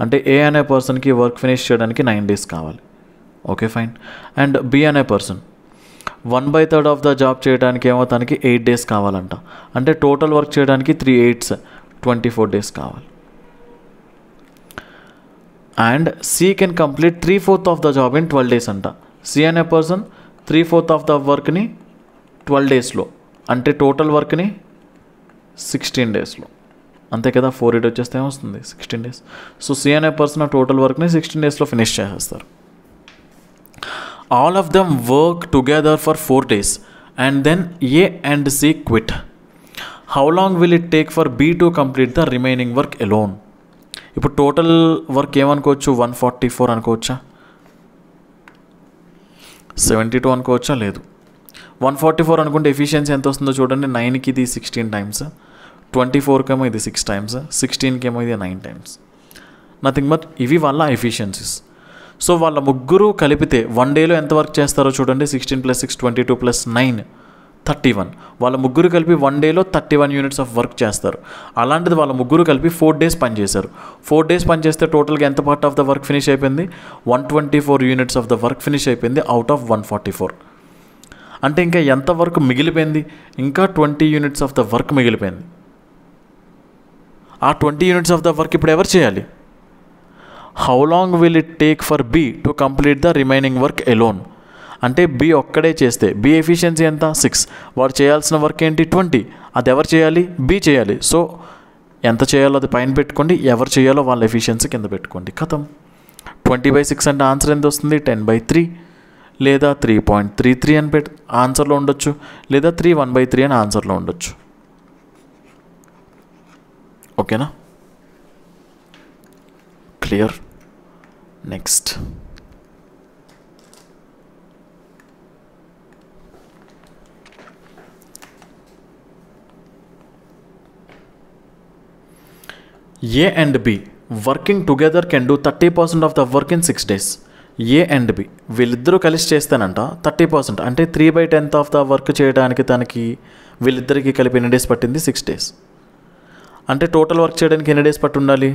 అంటే ఏ అనే పర్సన్కి వర్క్ ఫినిష్ చేయడానికి 9 డేస్ కావాలి. Okay fine. అండ్ బి అనే పర్సన్ 1/3 ఆఫ్ ద జాబ్ చేయడానికి ఏమో తనకి 8 డేస్ కావాలంట. అంటే టోటల్ వర్క్ చేయడానికి 3 8s 24 డేస్ కావాలి. And C can complete 3/4 of the job in 12 days అంట. సి అనే పర్సన్ 3/4 ఆఫ్ ద వర్క్ని 12 డేస్లో, అంటే టోటల్ వర్క్ని 16 డేస్లో. అంతే కదా? 4 8 వచ్చేస్తే ఏమొస్తుంది? 16 డేస్. సో సి అనే పర్సన్ టోటల్ వర్క్ని 16 డేస్లో ఫినిష్ చేసేస్తారు. All of them work together for 4 days and then A and C quit. How long will it take for B to complete the remaining work alone? ఇప్పుడు total work ఏమనుకోవచ్చు? 144 అనుకోవచ్చా? 72 అనుకోవచ్చా? లేదు. 144 అనుకుంటే efficiency ఎంత వస్తుందో చూడండి. 9కి ఇది 16 టైమ్స్, 24కేమో ఇది 6 టైమ్స్, 16కేమో ఇది 9 టైమ్స్. నథింగ్ బట్ ఇవి వాళ్ళ ఎఫిషియన్సీస్. సో వాళ్ళ ముగ్గురు కలిపితే 1 డేలో ఎంత వర్క్ చేస్తారో చూడండి. 16 + 6 22 + 9 31. వాళ్ళ ముగ్గురు కలిపి 1 డేలో 31 యూనిట్స్ ఆఫ్ వర్క్ చేస్తారు. అలాంటిది వాళ్ళ ముగ్గురు కలిపి 4 డేస్ పనిచేశారు. 4 డేస్ పనిచేస్తే టోటల్గా ఎంత part of the work finish అయిపోయింది? 124 units of the work finish అయిపోయింది అవుట్ ఆఫ్ 144. అంటే ఇంకా ఎంత వర్క్ మిగిలిపోయింది? ఇంకా 20 యూనిట్స్ ఆఫ్ ద వర్క్ మిగిలిపోయింది. ఆ 20 యూనిట్స్ ఆఫ్ ద వర్క్ ఇప్పుడు ఎవరు చేయాలి? How long will it take for B to complete the remaining work alone? అంటే బి ఒక్కడే చేస్తే బి ఎఫిషియన్సీ ఎంత? 6. వాడు చేయాల్సిన వర్క్ ఏంటి? 20. అది ఎవరు చేయాలి? బి చేయాలి. సో ఎంత చేయాలో అది పైన పెట్టుకోండి, ఎవరు చేయాలో వాళ్ళ ఎఫిషియన్సీ కింద పెట్టుకోండి. ఖతం. 20/6 అంటే ఆన్సర్ ఎంత వస్తుంది? 10/3. లేదా 3.33 అని ఆన్సర్లో ఉండొచ్చు, లేదా 3/1/3 అని ఆన్సర్లో ఉండొచ్చు. ఓకేనా? Clear? Next A and B working together can do 30% of the work in 6 days. A and B వీళ్ళిద్దరూ కలిసి చేస్తానంట 30%, అంటే 3/10 ఆఫ్ ద వర్క్ చేయడానికి తనకి వీళ్ళిద్దరికి కలిపి ఎన్ని డేస్ పట్టింది? 6 days. అంటే టోటల్ వర్క్ చేయడానికి ఎన్ని డేస్ పట్టు ఉండాలి?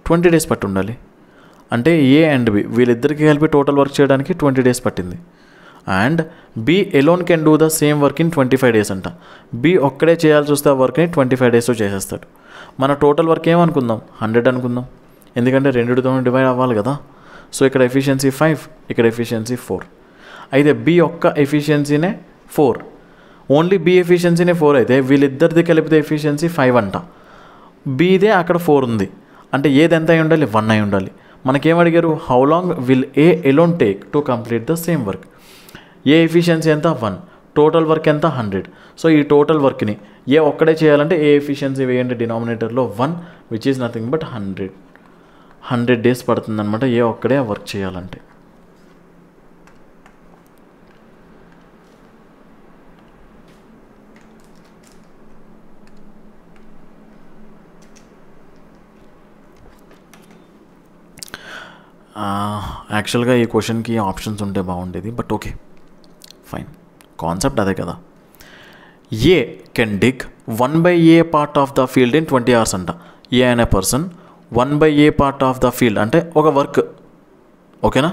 20 days పట్టు ఉండాలి. అంటే ఏ అండ్ బి వీళ్ళిద్దరికి కలిపి టోటల్ వర్క్ చేయడానికి 20 days పట్టింది. And B alone can do the same work in 25 days అంట. బి ఒక్కడే చేయాల్సి వస్తే ఆ వర్క్ని 25 daysలో చేసేస్తాడు. మన టోటల్ వర్క్ ఏమనుకుందాం? 100 అనుకుందాం, ఎందుకంటే రెండుతో డివైడ్ అవ్వాలి కదా. సో ఇక్కడ ఎఫిషియన్సీ 5, ఇక్కడ ఎఫిషియన్సీ 4. అయితే బి యొక్క ఎఫిషియన్సీనే 4, ఓన్లీ బి ఎఫిషియన్సీనే 4 అయితే వీళ్ళిద్దరిది కలిపితే ఎఫిషియన్సీ 5 అంట. బీదే అక్కడ 4 ఉంది, అంటే ఏది ఎంత అయి ఉండాలి? 1 అయి ఉండాలి. మనకేం అడిగారు? How long will a alone take to complete the same work. A efficiency ఎంత? 1, టోటల్ వర్క్ ఎంత? 100. సో ఈ టోటల్ వర్క్ని ఏ ఒక్కడే చేయాలంటే ఏ ఎఫిషియన్సీ వేయండి డినామినేటర్లో 1, which is nothing but 100 days పడుతుంది అనమాట ఏ ఒక్కడే ఆ వర్క్ చేయాలంటే. యాక్చువల్గా ఈ క్వశ్చన్కి ఆప్షన్స్ ఉంటే బాగుండేది, బట్ ఓకే ఫైన్, కాన్సెప్ట్ అదే కదా. ఏ can dig 1/a part of the field in 20 hours అంట. ఏ అనే person 1/a part of the field అంటే ఒక వర్క్, ఓకేనా,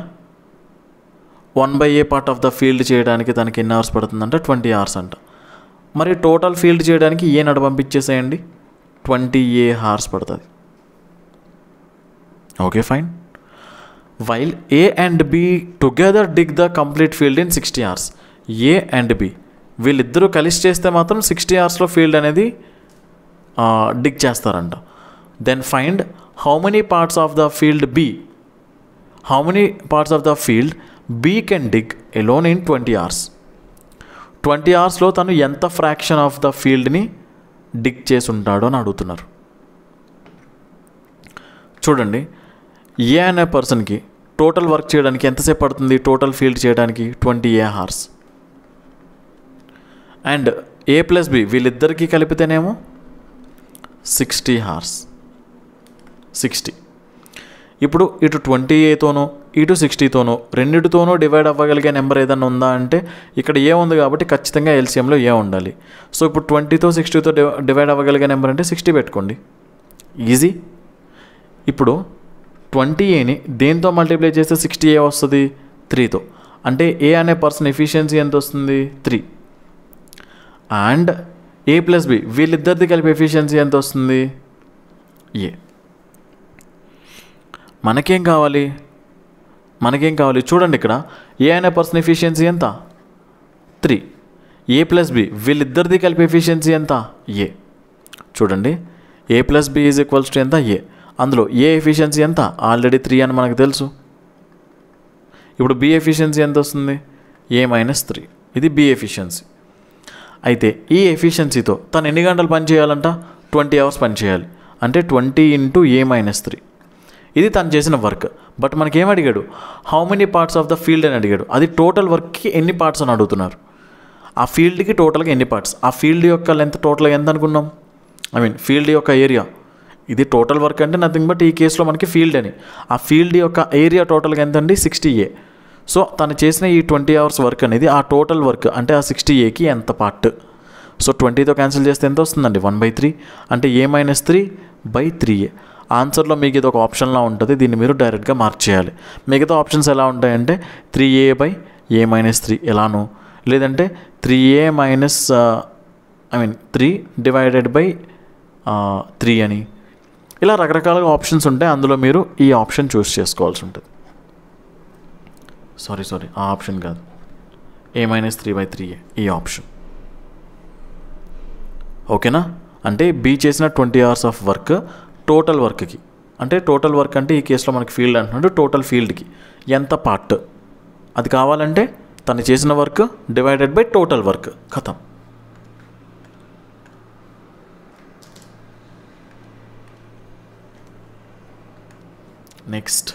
1/a part of the field చేయడానికి తనకి ఎన్ని అవర్స్ పడుతుందంటే 20 hours అంట. మరి టోటల్ ఫీల్డ్ చేయడానికి ఏ నడు పంపించేసేయండి, 20a hours పడుతుంది. Okay fine. While A and B together dig the complete field in 60 hours. A and B వీళ్ళిద్దరూ కలిసి చేస్తే మాత్రం 60 hoursలో ఫీల్డ్ అనేది డిగ్ చేస్తారంట. Then find how many parts of the field B can dig alone in 20 hours. 20 hoursలో తను ఎంత fraction of the ఫీల్డ్ని డిగ్ చేసి ఉంటాడో అని అడుగుతున్నారు. చూడండి, ఏ అనే పర్సన్కి టోటల్ వర్క్ చేయడానికి ఎంతసేపు పడుతుంది? టోటల్ ఫీల్డ్ చేయడానికి 20a hours. And A plus B వీళ్ళిద్దరికీ కలిపితేనేమో 60 hours. 60. ఇప్పుడు ఇటు 20aతోనో ఇటు 60తోనో రెండిటితోనో డివైడ్ అవ్వగలిగే నెంబర్ ఏదైనా ఉందా అంటే ఇక్కడ ఏ ఉంది కాబట్టి ఖచ్చితంగా ఎల్సిఎంలో ఏ ఉండాలి. సో ఇప్పుడు 20తో 60తో డివైడ్ అవ్వగలిగే నెంబర్ అంటే 60 పెట్టుకోండి, ఈజీ. ఇప్పుడు 20aని దేంతో మల్టిప్లై చేస్తే 60a వస్తుంది? 3తో. అంటే ఏ అనే పర్సన్ ఎఫిషియన్సీ ఎంత వస్తుంది? 3. అండ్ ఏ ప్లస్ బి వీళ్ళిద్దరిది కలిపి ఎఫిషియన్సీ ఎంత వస్తుంది? ఏ. మనకేం కావాలి? చూడండి, ఇక్కడ ఏ అనే పర్సన్ ఎఫిషియన్సీ ఎంత? 3. ఏ ప్లస్ బి వీళ్ళిద్దరిది కలిపి ఎఫిషియన్సీ ఎంత? ఏ. చూడండి, A plus B is equals to ఎంత? ఏ. అందులో ఏ ఎఫిషియన్సీ ఎంత? ఆల్రెడీ 3 అని మనకు తెలుసు. ఇప్పుడు బి ఎఫిషియన్సీ ఎంత వస్తుంది? ఏ మైనస్ 3. ఇది బి ఎఫిషియన్సీ. అయితే ఈ ఎఫిషియన్సీతో తను ఎన్ని గంటలు పని చేయాలంట? 20 hours పని చేయాలి. అంటే 20 × a - 3. ఇది తను చేసిన వర్క్. బట్ మనకేం అడిగాడు? How many parts of the field అని అడిగాడు. అది టోటల్ వర్క్కి ఎన్ని పార్ట్స్ అని అడుగుతున్నారు. ఆ ఫీల్డ్కి టోటల్గా ఎన్ని పార్ట్స్? ఆ ఫీల్డ్ యొక్క లెంత్ టోటల్గా ఎంత అనుకున్నాం? ఫీల్డ్ యొక్క ఏరియా. ఇది టోటల్ వర్క్ అంటే నథింగ్ బట్ ఈ కేసులో మనకి ఫీల్డ్ అని. ఆ ఫీల్డ్ యొక్క ఏరియా టోటల్గా ఎంత అండి? 60a. సో తను చేసిన ఈ 20 hours వర్క్ అనేది ఆ టోటల్ వర్క్ అంటే ఆ 60aకి ఎంత పార్ట్? సో 20తో క్యాన్సిల్ చేస్తే ఎంత వస్తుందండి? 1/3. అంటే a - 3/3a. ఆన్సర్లో మీకు ఇది ఒక ఆప్షన్లా ఉంటుంది, దీన్ని మీరు డైరెక్ట్గా మార్క్ చేయాలి. మిగతా ఆప్షన్స్ ఎలా ఉంటాయంటే 3a/a - 3 ఎలానో, లేదంటే 3a - 3 డివైడెడ్ బై 3 అని, ఇలా రకరకాలుగా ఆప్షన్స్ ఉంటాయి. అందులో మీరు ఈ ఆప్షన్ చూస్ చేసుకోవాల్సి ఉంటుంది. సారీ ఆ ఆప్షన్ కాదు, a - 3/3a ఈ ఆప్షన్. ఓకేనా? అంటే బి చేసిన 20 hours ఆఫ్ వర్క్ టోటల్ వర్క్కి అంటే టోటల్ వర్క్ అంటే ఈ కేసులో మనకి ఫీల్డ్ అంటున్నాడు, టోటల్ ఫీల్డ్కి ఎంత పార్ట్ అది కావాలంటే తను చేసిన work divided by total work, ఖతం. Next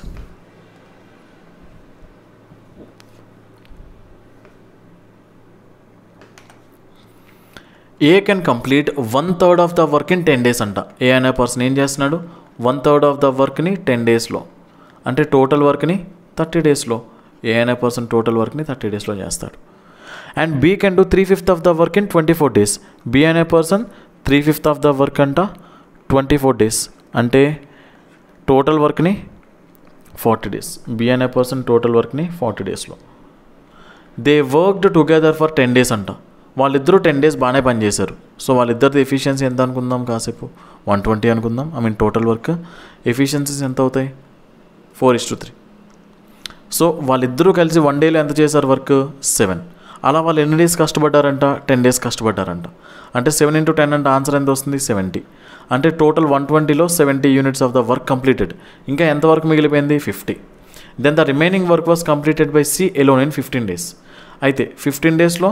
A can complete 1/3 of the work in 10 days అంట. ఏ అనే పర్సన్ ఏం చేస్తున్నాడు, 1/3 ఆఫ్ ద వర్క్ని 10 daysలో, అంటే టోటల్ వర్క్ని 30 daysలో. ఏ అనే పర్సన్ టోటల్ వర్క్ని 30 daysలో చేస్తాడు. And B can do 3/5 of the work in 24 days. B అనే పర్సన్ 3/5 ఆఫ్ ద వర్క్ అంట 24 days, అంటే టోటల్ వర్క్ని 40 days. బి అనే పర్సన్ టోటల్ వర్క్ని 40 daysలో. They worked together for 10 days అంట. వాళ్ళిద్దరూ 10 days బాగానే పనిచేశారు. సో వాళ్ళిద్దరిది ఎఫిషియన్సీ ఎంత అనుకుందాం, కాసేపు 120 అనుకుందాం. టోటల్ వర్క్ ఎఫిషియన్సీస్ ఎంత అవుతాయి, 4:3. సో వాళ్ళిద్దరూ కలిసి 1 dayలో ఎంత చేశారు వర్క్, 7. అలా వాళ్ళు ఎన్ని డేస్ కష్టపడ్డారంట, 10 days కష్టపడ్డారంట. అంటే 7 × 10 అంటే ఆన్సర్ ఎంత వస్తుంది, 70. అంటే టోటల్ 120లో 70 units of the work completed. ఇంకా ఎంత వర్క్ మిగిలిపోయింది, 50. Then the remaining work was completed by C alone in 15 days. అయితే 15 daysలో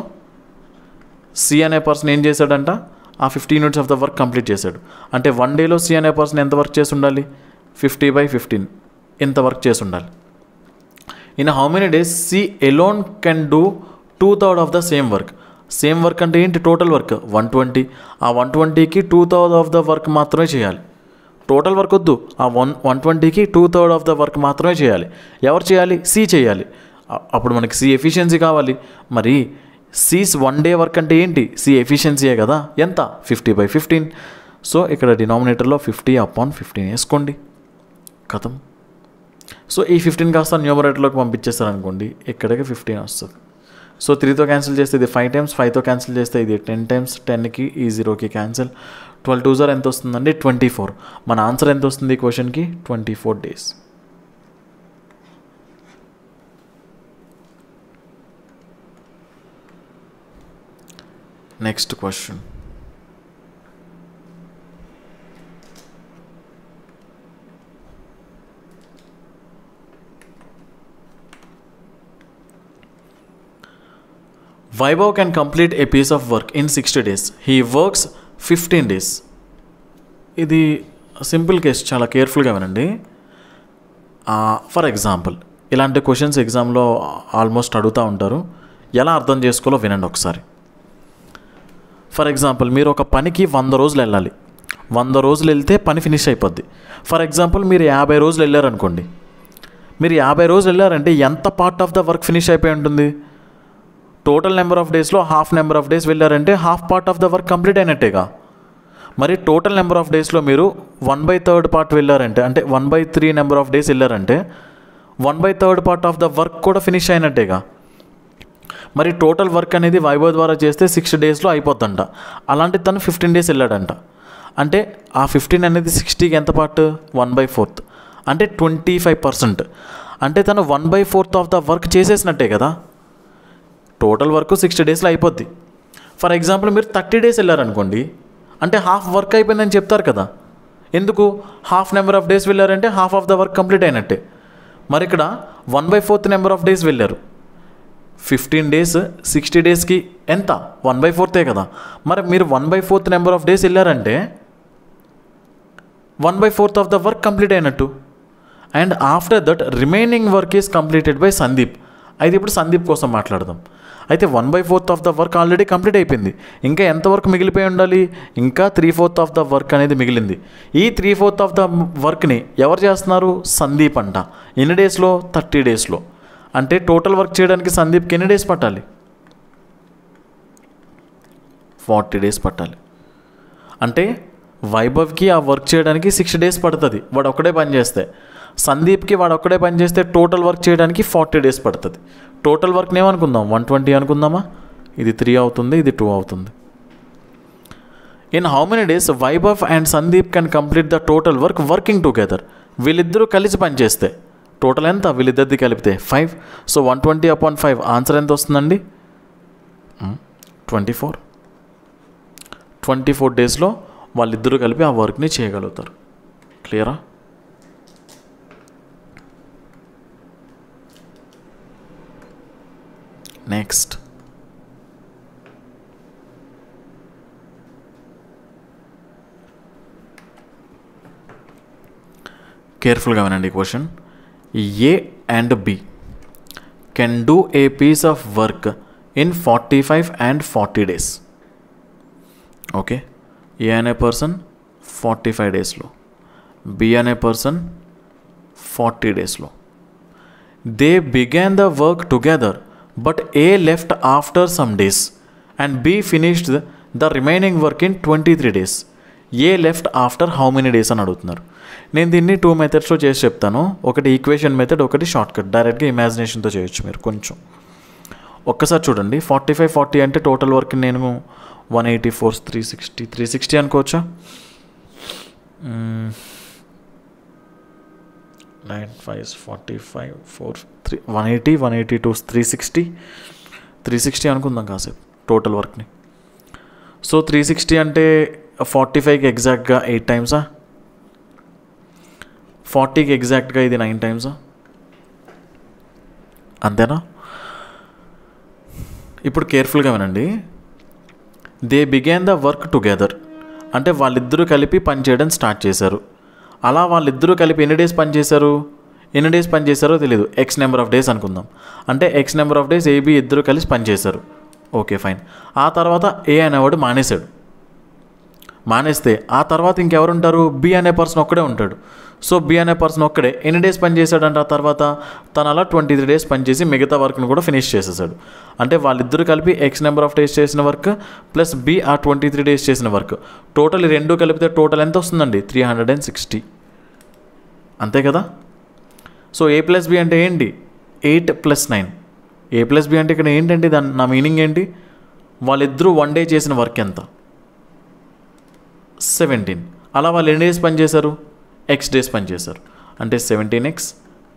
సి అనే పర్సన్ ఏం చేశాడంట, ఆ 50 units of the work complete చేశాడు. అంటే 1 dayలో సి అనే పర్సన్ ఎంత వర్క్ చేసి ఉండాలి, 50/15 ఎంత వర్క్ చేసి ఉండాలి. In how many days C alone can do 2/3 of the same work. Same work అంటే ఏంటి, టోటల్ వర్క్ 120. ఆ 120కి 2/3 ఆఫ్ ద వర్క్ మాత్రమే చేయాలి. టోటల్ వర్క్ వద్దు, ఆ 120కి 2/3 ఆఫ్ ద వర్క్ మాత్రమే చేయాలి. ఎవరు చేయాలి, సి చేయాలి. అప్పుడు మనకి సి ఎఫిషియన్సీ కావాలి. మరి సిస్ 1 day వర్క్ అంటే ఏంటి, సి ఎఫిషియన్సీయే కదా, ఎంత, 50/15. సో ఇక్కడ డినామినేటర్లో 50/15 వేసుకోండి, ఖతం. సో ఈ 15 కాస్త న్యూమరేటర్లోకి పంపించేస్తారనుకోండి, ఇక్కడికి 15 వస్తుంది. సో 3తో క్యాన్సిల్ చేస్తే ఇది 5 times, 5తో క్యాన్సిల్ చేస్తే ఇది 10 times, 10కి ఈ 0కి క్యాన్సిల్. 12 2s ఎంత వస్తుందండి, 24. మన ఆన్సర్ ఎంత వస్తుంది ఈ క్వశ్చన్కి, 24 days. Next question. Vaibhav can complete a piece of work in 60 days. He works 15 days. ఇది సింపుల్ కేస్, చాలా కేర్ఫుల్గా వినండి. ఫర్ ఎగ్జాంపుల్ ఇలాంటి క్వశ్చన్స్ ఎగ్జామ్లో ఆల్మోస్ట్ అడుగుతూ ఉంటారు. ఎలా అర్థం చేసుకోవాలో వినండి ఒకసారి. ఫర్ ఎగ్జాంపుల్ మీరు ఒక పనికి 100 రోజులు వెళ్ళాలి. 100 రోజులు వెళ్తే పని ఫినిష్ అయిపోద్ది. ఫర్ ఎగ్జాంపుల్ మీరు 50 రోజులు వెళ్ళారనుకోండి. మీరు 50 రోజులు వెళ్ళారంటే ఎంత part of the work finish అయిపోయి ఉంటుంది, టోటల్ నెంబర్ ఆఫ్ డేస్లో హాఫ్ నెంబర్ ఆఫ్ డేస్ వెళ్ళారంటే half part of the work complete అయినట్టేగా. మరి టోటల్ నెంబర్ ఆఫ్ డేస్లో మీరు 1/3 పార్ట్ వెళ్ళారంటే, అంటే 1/3 నెంబర్ ఆఫ్ డేస్ వెళ్ళారంటే 1/3 పార్ట్ ఆఫ్ ద వర్క్ కూడా ఫినిష్ అయినట్టేగా. మరి టోటల్ వర్క్ అనేది వైభవ్ ద్వారా చేస్తే 6 daysలో అయిపోద్దంట. అలాంటి తను 15 days వెళ్ళాడంట. అంటే ఆ 15 అనేది 60కి ఎంత పార్ట్, 1/4, అంటే 25%. అంటే తను 1/4 ఆఫ్ ద వర్క్ చేసేసినట్టే కదా. టోటల్ వర్క్ 60 daysలో అయిపోద్ది. ఫర్ ఎగ్జాంపుల్ మీరు 30 days వెళ్ళారనుకోండి, అంటే హాఫ్ వర్క్ అయిపోయిందని చెప్తారు కదా. ఎందుకు, హాఫ్ నెంబర్ ఆఫ్ డేస్ వెళ్ళారంటే half of the work complete అయినట్టే. మరి ఇక్కడ 1/4 నెంబర్ ఆఫ్ డేస్ వెళ్ళారు. 15 days 60 daysకి ఎంత, 1/4 కదా. మరి మీరు 1/4 నెంబర్ ఆఫ్ డేస్ వెళ్ళారంటే 1/4 ఆఫ్ ద వర్క్ కంప్లీట్ అయినట్టు. And after that remaining work is completed by Sandeep. అయితే ఇప్పుడు సందీప్ కోసం మాట్లాడదాం. అయితే 1/4 of the work already complete అయిపోయింది. ఇంకా ఎంత వర్క్ మిగిలిపోయి ఉండాలి, ఇంకా 3/4 ఆఫ్ ద వర్క్ అనేది మిగిలింది. ఈ 3/4 ఆఫ్ ద వర్క్ని ఎవరు చేస్తున్నారు, సందీప్ అంట. ఎన్ని డేస్లో, 30 daysలో. అంటే టోటల్ వర్క్ చేయడానికి సందీప్కి ఎన్ని డేస్ పట్టాలి, 40 days పట్టాలి. అంటే వైభవ్కి ఆ వర్క్ చేయడానికి 6 days పడుతుంది, వాడు ఒక్కడే పని చేస్తే. సందీప్కి వాడు ఒక్కడే పని చేస్తే టోటల్ వర్క్ చేయడానికి 40 days పడుతుంది. టోటల్ వర్క్ని ఏమనుకుందాం, 120 అనుకుందామా. ఇది 3 అవుతుంది, ఇది 2 అవుతుంది. In how many days Vaibhav and Sandeep can complete the total work working together. వీళ్ళిద్దరూ కలిసి పనిచేస్తే టోటల్ ఎంత, వీళ్ళిద్దరిది కలిపితే 5. సో 120/5 ఆన్సర్ ఎంత వస్తుందండి, 24. 24 daysలో వాళ్ళిద్దరూ కలిపి ఆ వర్క్ని చేయగలుగుతారు. క్లియరా? నెక్స్ట్ కేర్ఫుల్గా వినండి question. A and B can do a piece of work in 45 and 40 days. Okay, A అనే పర్సన్ 45 daysలో, బి అనే పర్సన్ 40 daysలో. They began the work together but A left after some days and B finished the remaining work in 23 days. A left after how many days అని అడుగుతున్నారు. నేను దీన్ని 2 మెథడ్స్లో చేసి చెప్తాను. ఒకటి ఈక్వేషన్ మెథడ్, ఒకటి షార్ట్ కట్. డైరెక్ట్గా ఇమాజినేషన్తో చేయొచ్చు మీరు. కొంచెం ఒక్కసారి చూడండి. 45 40 అంటే టోటల్ వర్క్ నేను 184 360 అనుకోవచ్చా? 9 5 45 4 3 180 182 360 అనుకుందాం కాసేపు టోటల్ వర్క్ని. సో 360 అంటే 45కి ఎగ్జాక్ట్గా 8 times, 40కి ఎగ్జాక్ట్గా ఇది 9 times, అంతేనా? ఇప్పుడు కేర్ఫుల్గా వినండి. They began the work together అంటే వాళ్ళిద్దరూ కలిపి పని చేయడం స్టార్ట్ చేశారు. అలా వాళ్ళిద్దరూ కలిపి ఎన్ని డేస్ పని చేశారో తెలియదు. ఎక్స్ నెంబర్ ఆఫ్ డేస్ అనుకుందాం. అంటే X number of days AB ఇద్దరు కలిసి పని చేశారు. Okay fine. ఆ తర్వాత ఏ అనేవాడు మానేస్తే ఆ తర్వాత ఇంకెవరు ఉంటారు? బి అనే పర్సన్ ఒక్కడే ఉంటాడు. సో బి అనే పర్సన్ ఒక్కడే ఎన్ని డేస్ పని చేశాడంటే ఆ తర్వాత తను అలా 23 days పనిచేసి మిగతా వర్క్ను కూడా ఫినిష్ చేసేసాడు. అంటే వాళ్ళిద్దరూ కలిపి ఎక్స్ నెంబర్ ఆఫ్ డేస్ చేసిన వర్క్ ప్లస్ బి ఆ 23 days చేసిన వర్క్ టోటల్ రెండు కలిపితే టోటల్ ఎంత వస్తుందండి? 360. అంతే కదా? సో ఏ ప్లస్ బి అంటే ఏంటి? 8 + 9. ఏ ప్లస్ బి అంటే ఇక్కడ ఏంటంటే దాని నా మీనింగ్ ఏంటి? వాళ్ళిద్దరూ 1 day చేసిన వర్క్ ఎంత? 17. అలా వాళ్ళు ఎన్ని డేస్ పనిచేశారు? ఎక్స్ డేస్ పనిచేశారు. అంటే 17x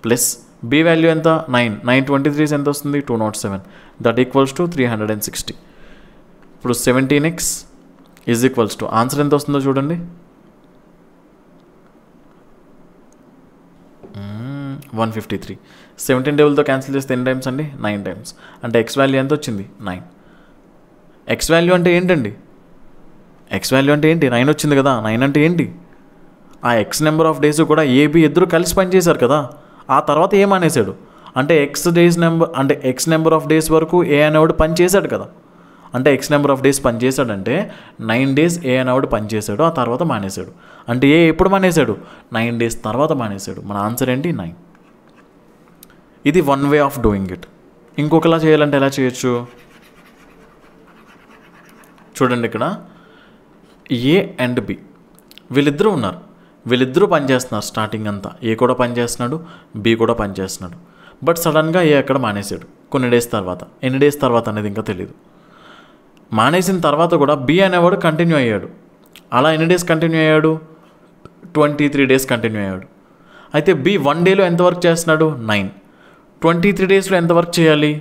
ప్లస్ బి వాల్యూ ఎంత? 9 23 ఎంత వస్తుంది? 207. That equals to 360. ఇప్పుడు 17x is equals to answer ఎంత వస్తుందో చూడండి. 153. 17 టేబుల్తో క్యాన్సిల్ చేస్తే ఎన్ని టైమ్స్ అండి? 9 times. అంటే ఎక్స్ వాల్యూ ఎంత వచ్చింది? 9. ఎక్స్ వాల్యూ అంటే ఏంటండి? 9 వచ్చింది కదా. 9 అంటే ఏంటి? ఆ ఎక్స్ నెంబర్ ఆఫ్ డేస్ కూడా ఏబి ఇద్దరు కలిసి పనిచేశారు కదా. ఆ తర్వాత ఏ మానేశాడు అంటే ఎక్స్ నెంబర్ ఆఫ్ డేస్ వరకు ఏ అనేవాడు పని చేశాడు కదా. అంటే ఎక్స్ నెంబర్ ఆఫ్ డేస్ పనిచేశాడంటే 9 days ఏ అనేవాడు పనిచేశాడు, ఆ తర్వాత మానేశాడు. అంటే ఏ ఎప్పుడు మానేశాడు? 9 days తర్వాత మానేశాడు. మన ఆన్సర్ ఏంటి? 9. ఇది one way of doing it. ఇంకొకలా చేయాలంటే ఎలా చేయొచ్చు చూడండి. ఇక్కడ ఏ అండ్ బి వీళ్ళిద్దరూ ఉన్నారు. వీళ్ళిద్దరూ పనిచేస్తున్నారు. స్టార్టింగ్ అంతా ఏ కూడా పనిచేస్తున్నాడు, బి కూడా పనిచేస్తున్నాడు. బట్ సడన్గా ఏ అక్కడ మానేశాడు కొన్ని డేస్ తర్వాత. ఎన్ని డేస్ తర్వాత అనేది ఇంకా తెలియదు. మానేసిన తర్వాత కూడా బి అనేవాడు కంటిన్యూ అయ్యాడు. అలా ఎన్ని డేస్ కంటిన్యూ అయ్యాడు? 23 days కంటిన్యూ అయ్యాడు. అయితే బి 1 dayలో ఎంత వర్క్ చేస్తున్నాడు? 9. 23 daysలో ఎంత వర్క్ చేయాలి?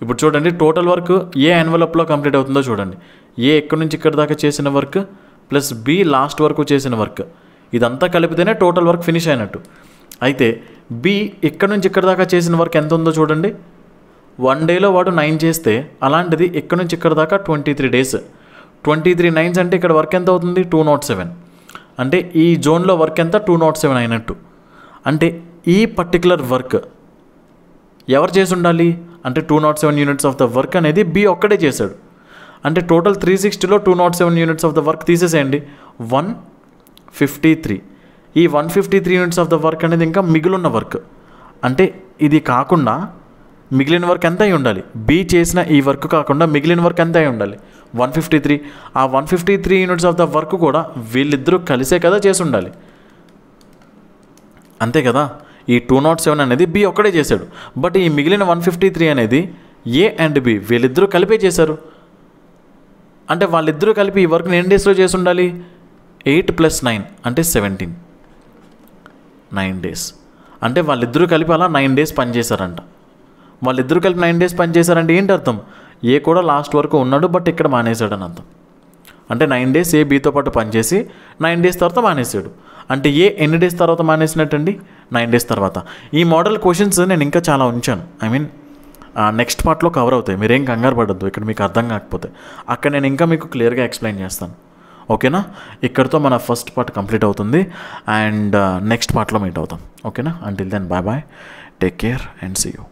ఇప్పుడు చూడండి టోటల్ వర్క్ ఏ ఎన్వలప్లో కంప్లీట్ అవుతుందో చూడండి. ఏ ఎక్కడి నుంచి ఇక్కడ దాకా చేసిన వర్క్ ప్లస్ బి లాస్ట్ వరకు చేసిన వర్క్ ఇదంతా కలిపితేనే టోటల్ వర్క్ ఫినిష్ అయినట్టు. అయితే బి ఇక్కడ నుంచి ఇక్కడ దాకా చేసిన వర్క్ ఎంత ఉందో చూడండి. 1 dayలో వాడు 9 చేస్తే అలాంటిది ఇక్కడ నుంచి ఇక్కడ దాకా 23 days. 23 9s అంటే ఇక్కడ వర్క్ ఎంత అవుతుంది? 207. అంటే ఈ జోన్లో వర్క్ ఎంత? 207 అయినట్టు. అంటే ఈ పర్టికులర్ వర్క్ ఎవరు చేసి ఉండాలి అంటే 207 units ఆఫ్ ద వర్క్ అనేది బి ఒక్కడే చేశాడు. అంటే టోటల్ 360లో 207 units ఆఫ్ ద వర్క్ తీసేసేయండి. 153. ఈ 153 units ఆఫ్ ద వర్క్ అనేది ఇంకా మిగిలిన వర్క్. అంటే ఇది కాకుండా మిగిలిన వర్క్ ఎంత అయి ఉండాలి? బి చేసిన ఈ వర్క్ కాకుండా మిగిలిన వర్క్ ఎంత అయి ఉండాలి? 153. ఆ 153 units ఆఫ్ ద వర్క్ కూడా వీళ్ళిద్దరూ కలిసే కదా చేసి ఉండాలి. అంతే కదా. ఈ 207 అనేది బి ఒక్కడే చేశాడు. బట్ ఈ మిగిలిన 153 అనేది ఏ అండ్ బి వీళ్ళిద్దరూ కలిపే చేశారు. అంటే వాళ్ళిద్దరూ కలిపి ఈ వర్క్ని ఎన్ని డేస్లో చేసి ఉండాలి? 8 + 9 అంటే 17. 9 days. అంటే వాళ్ళిద్దరూ కలిపి అలా 9 days పనిచేశారంట. వాళ్ళిద్దరూ కలిపి 9 days పనిచేశారంటే ఏంటి అర్థం? ఏ కూడా లాస్ట్ వరకు ఉన్నాడు బట్ ఇక్కడ మానేశాడని అర్థం. అంటే 9 days ఏ బీతో పాటు పనిచేసి 9 days తర్వాత మానేశాడు. అంటే ఏ ఎన్ని డేస్ తర్వాత మానేసినట్టండి? 9 days తర్వాత. ఈ మోడల్ క్వశ్చన్స్ నేను ఇంకా చాలా ఉంచాను. నెక్స్ట్ పార్ట్లో కవర్ అవుతాయి. మీరేం కంగారు పడద్దు ఇక్కడ మీకు అర్థం కాకపోతే. అక్కడ నేను ఇంకా మీకు క్లియర్గా ఎక్స్ప్లెయిన్ చేస్తాను. ఓకేనా? ఇక్కడితో మన ఫస్ట్ పార్ట్ కంప్లీట్ అవుతుంది అండ్ నెక్స్ట్ పార్ట్లో మీట్ అవుతాం. ఓకేనా? Until then bye bye, take care and see you.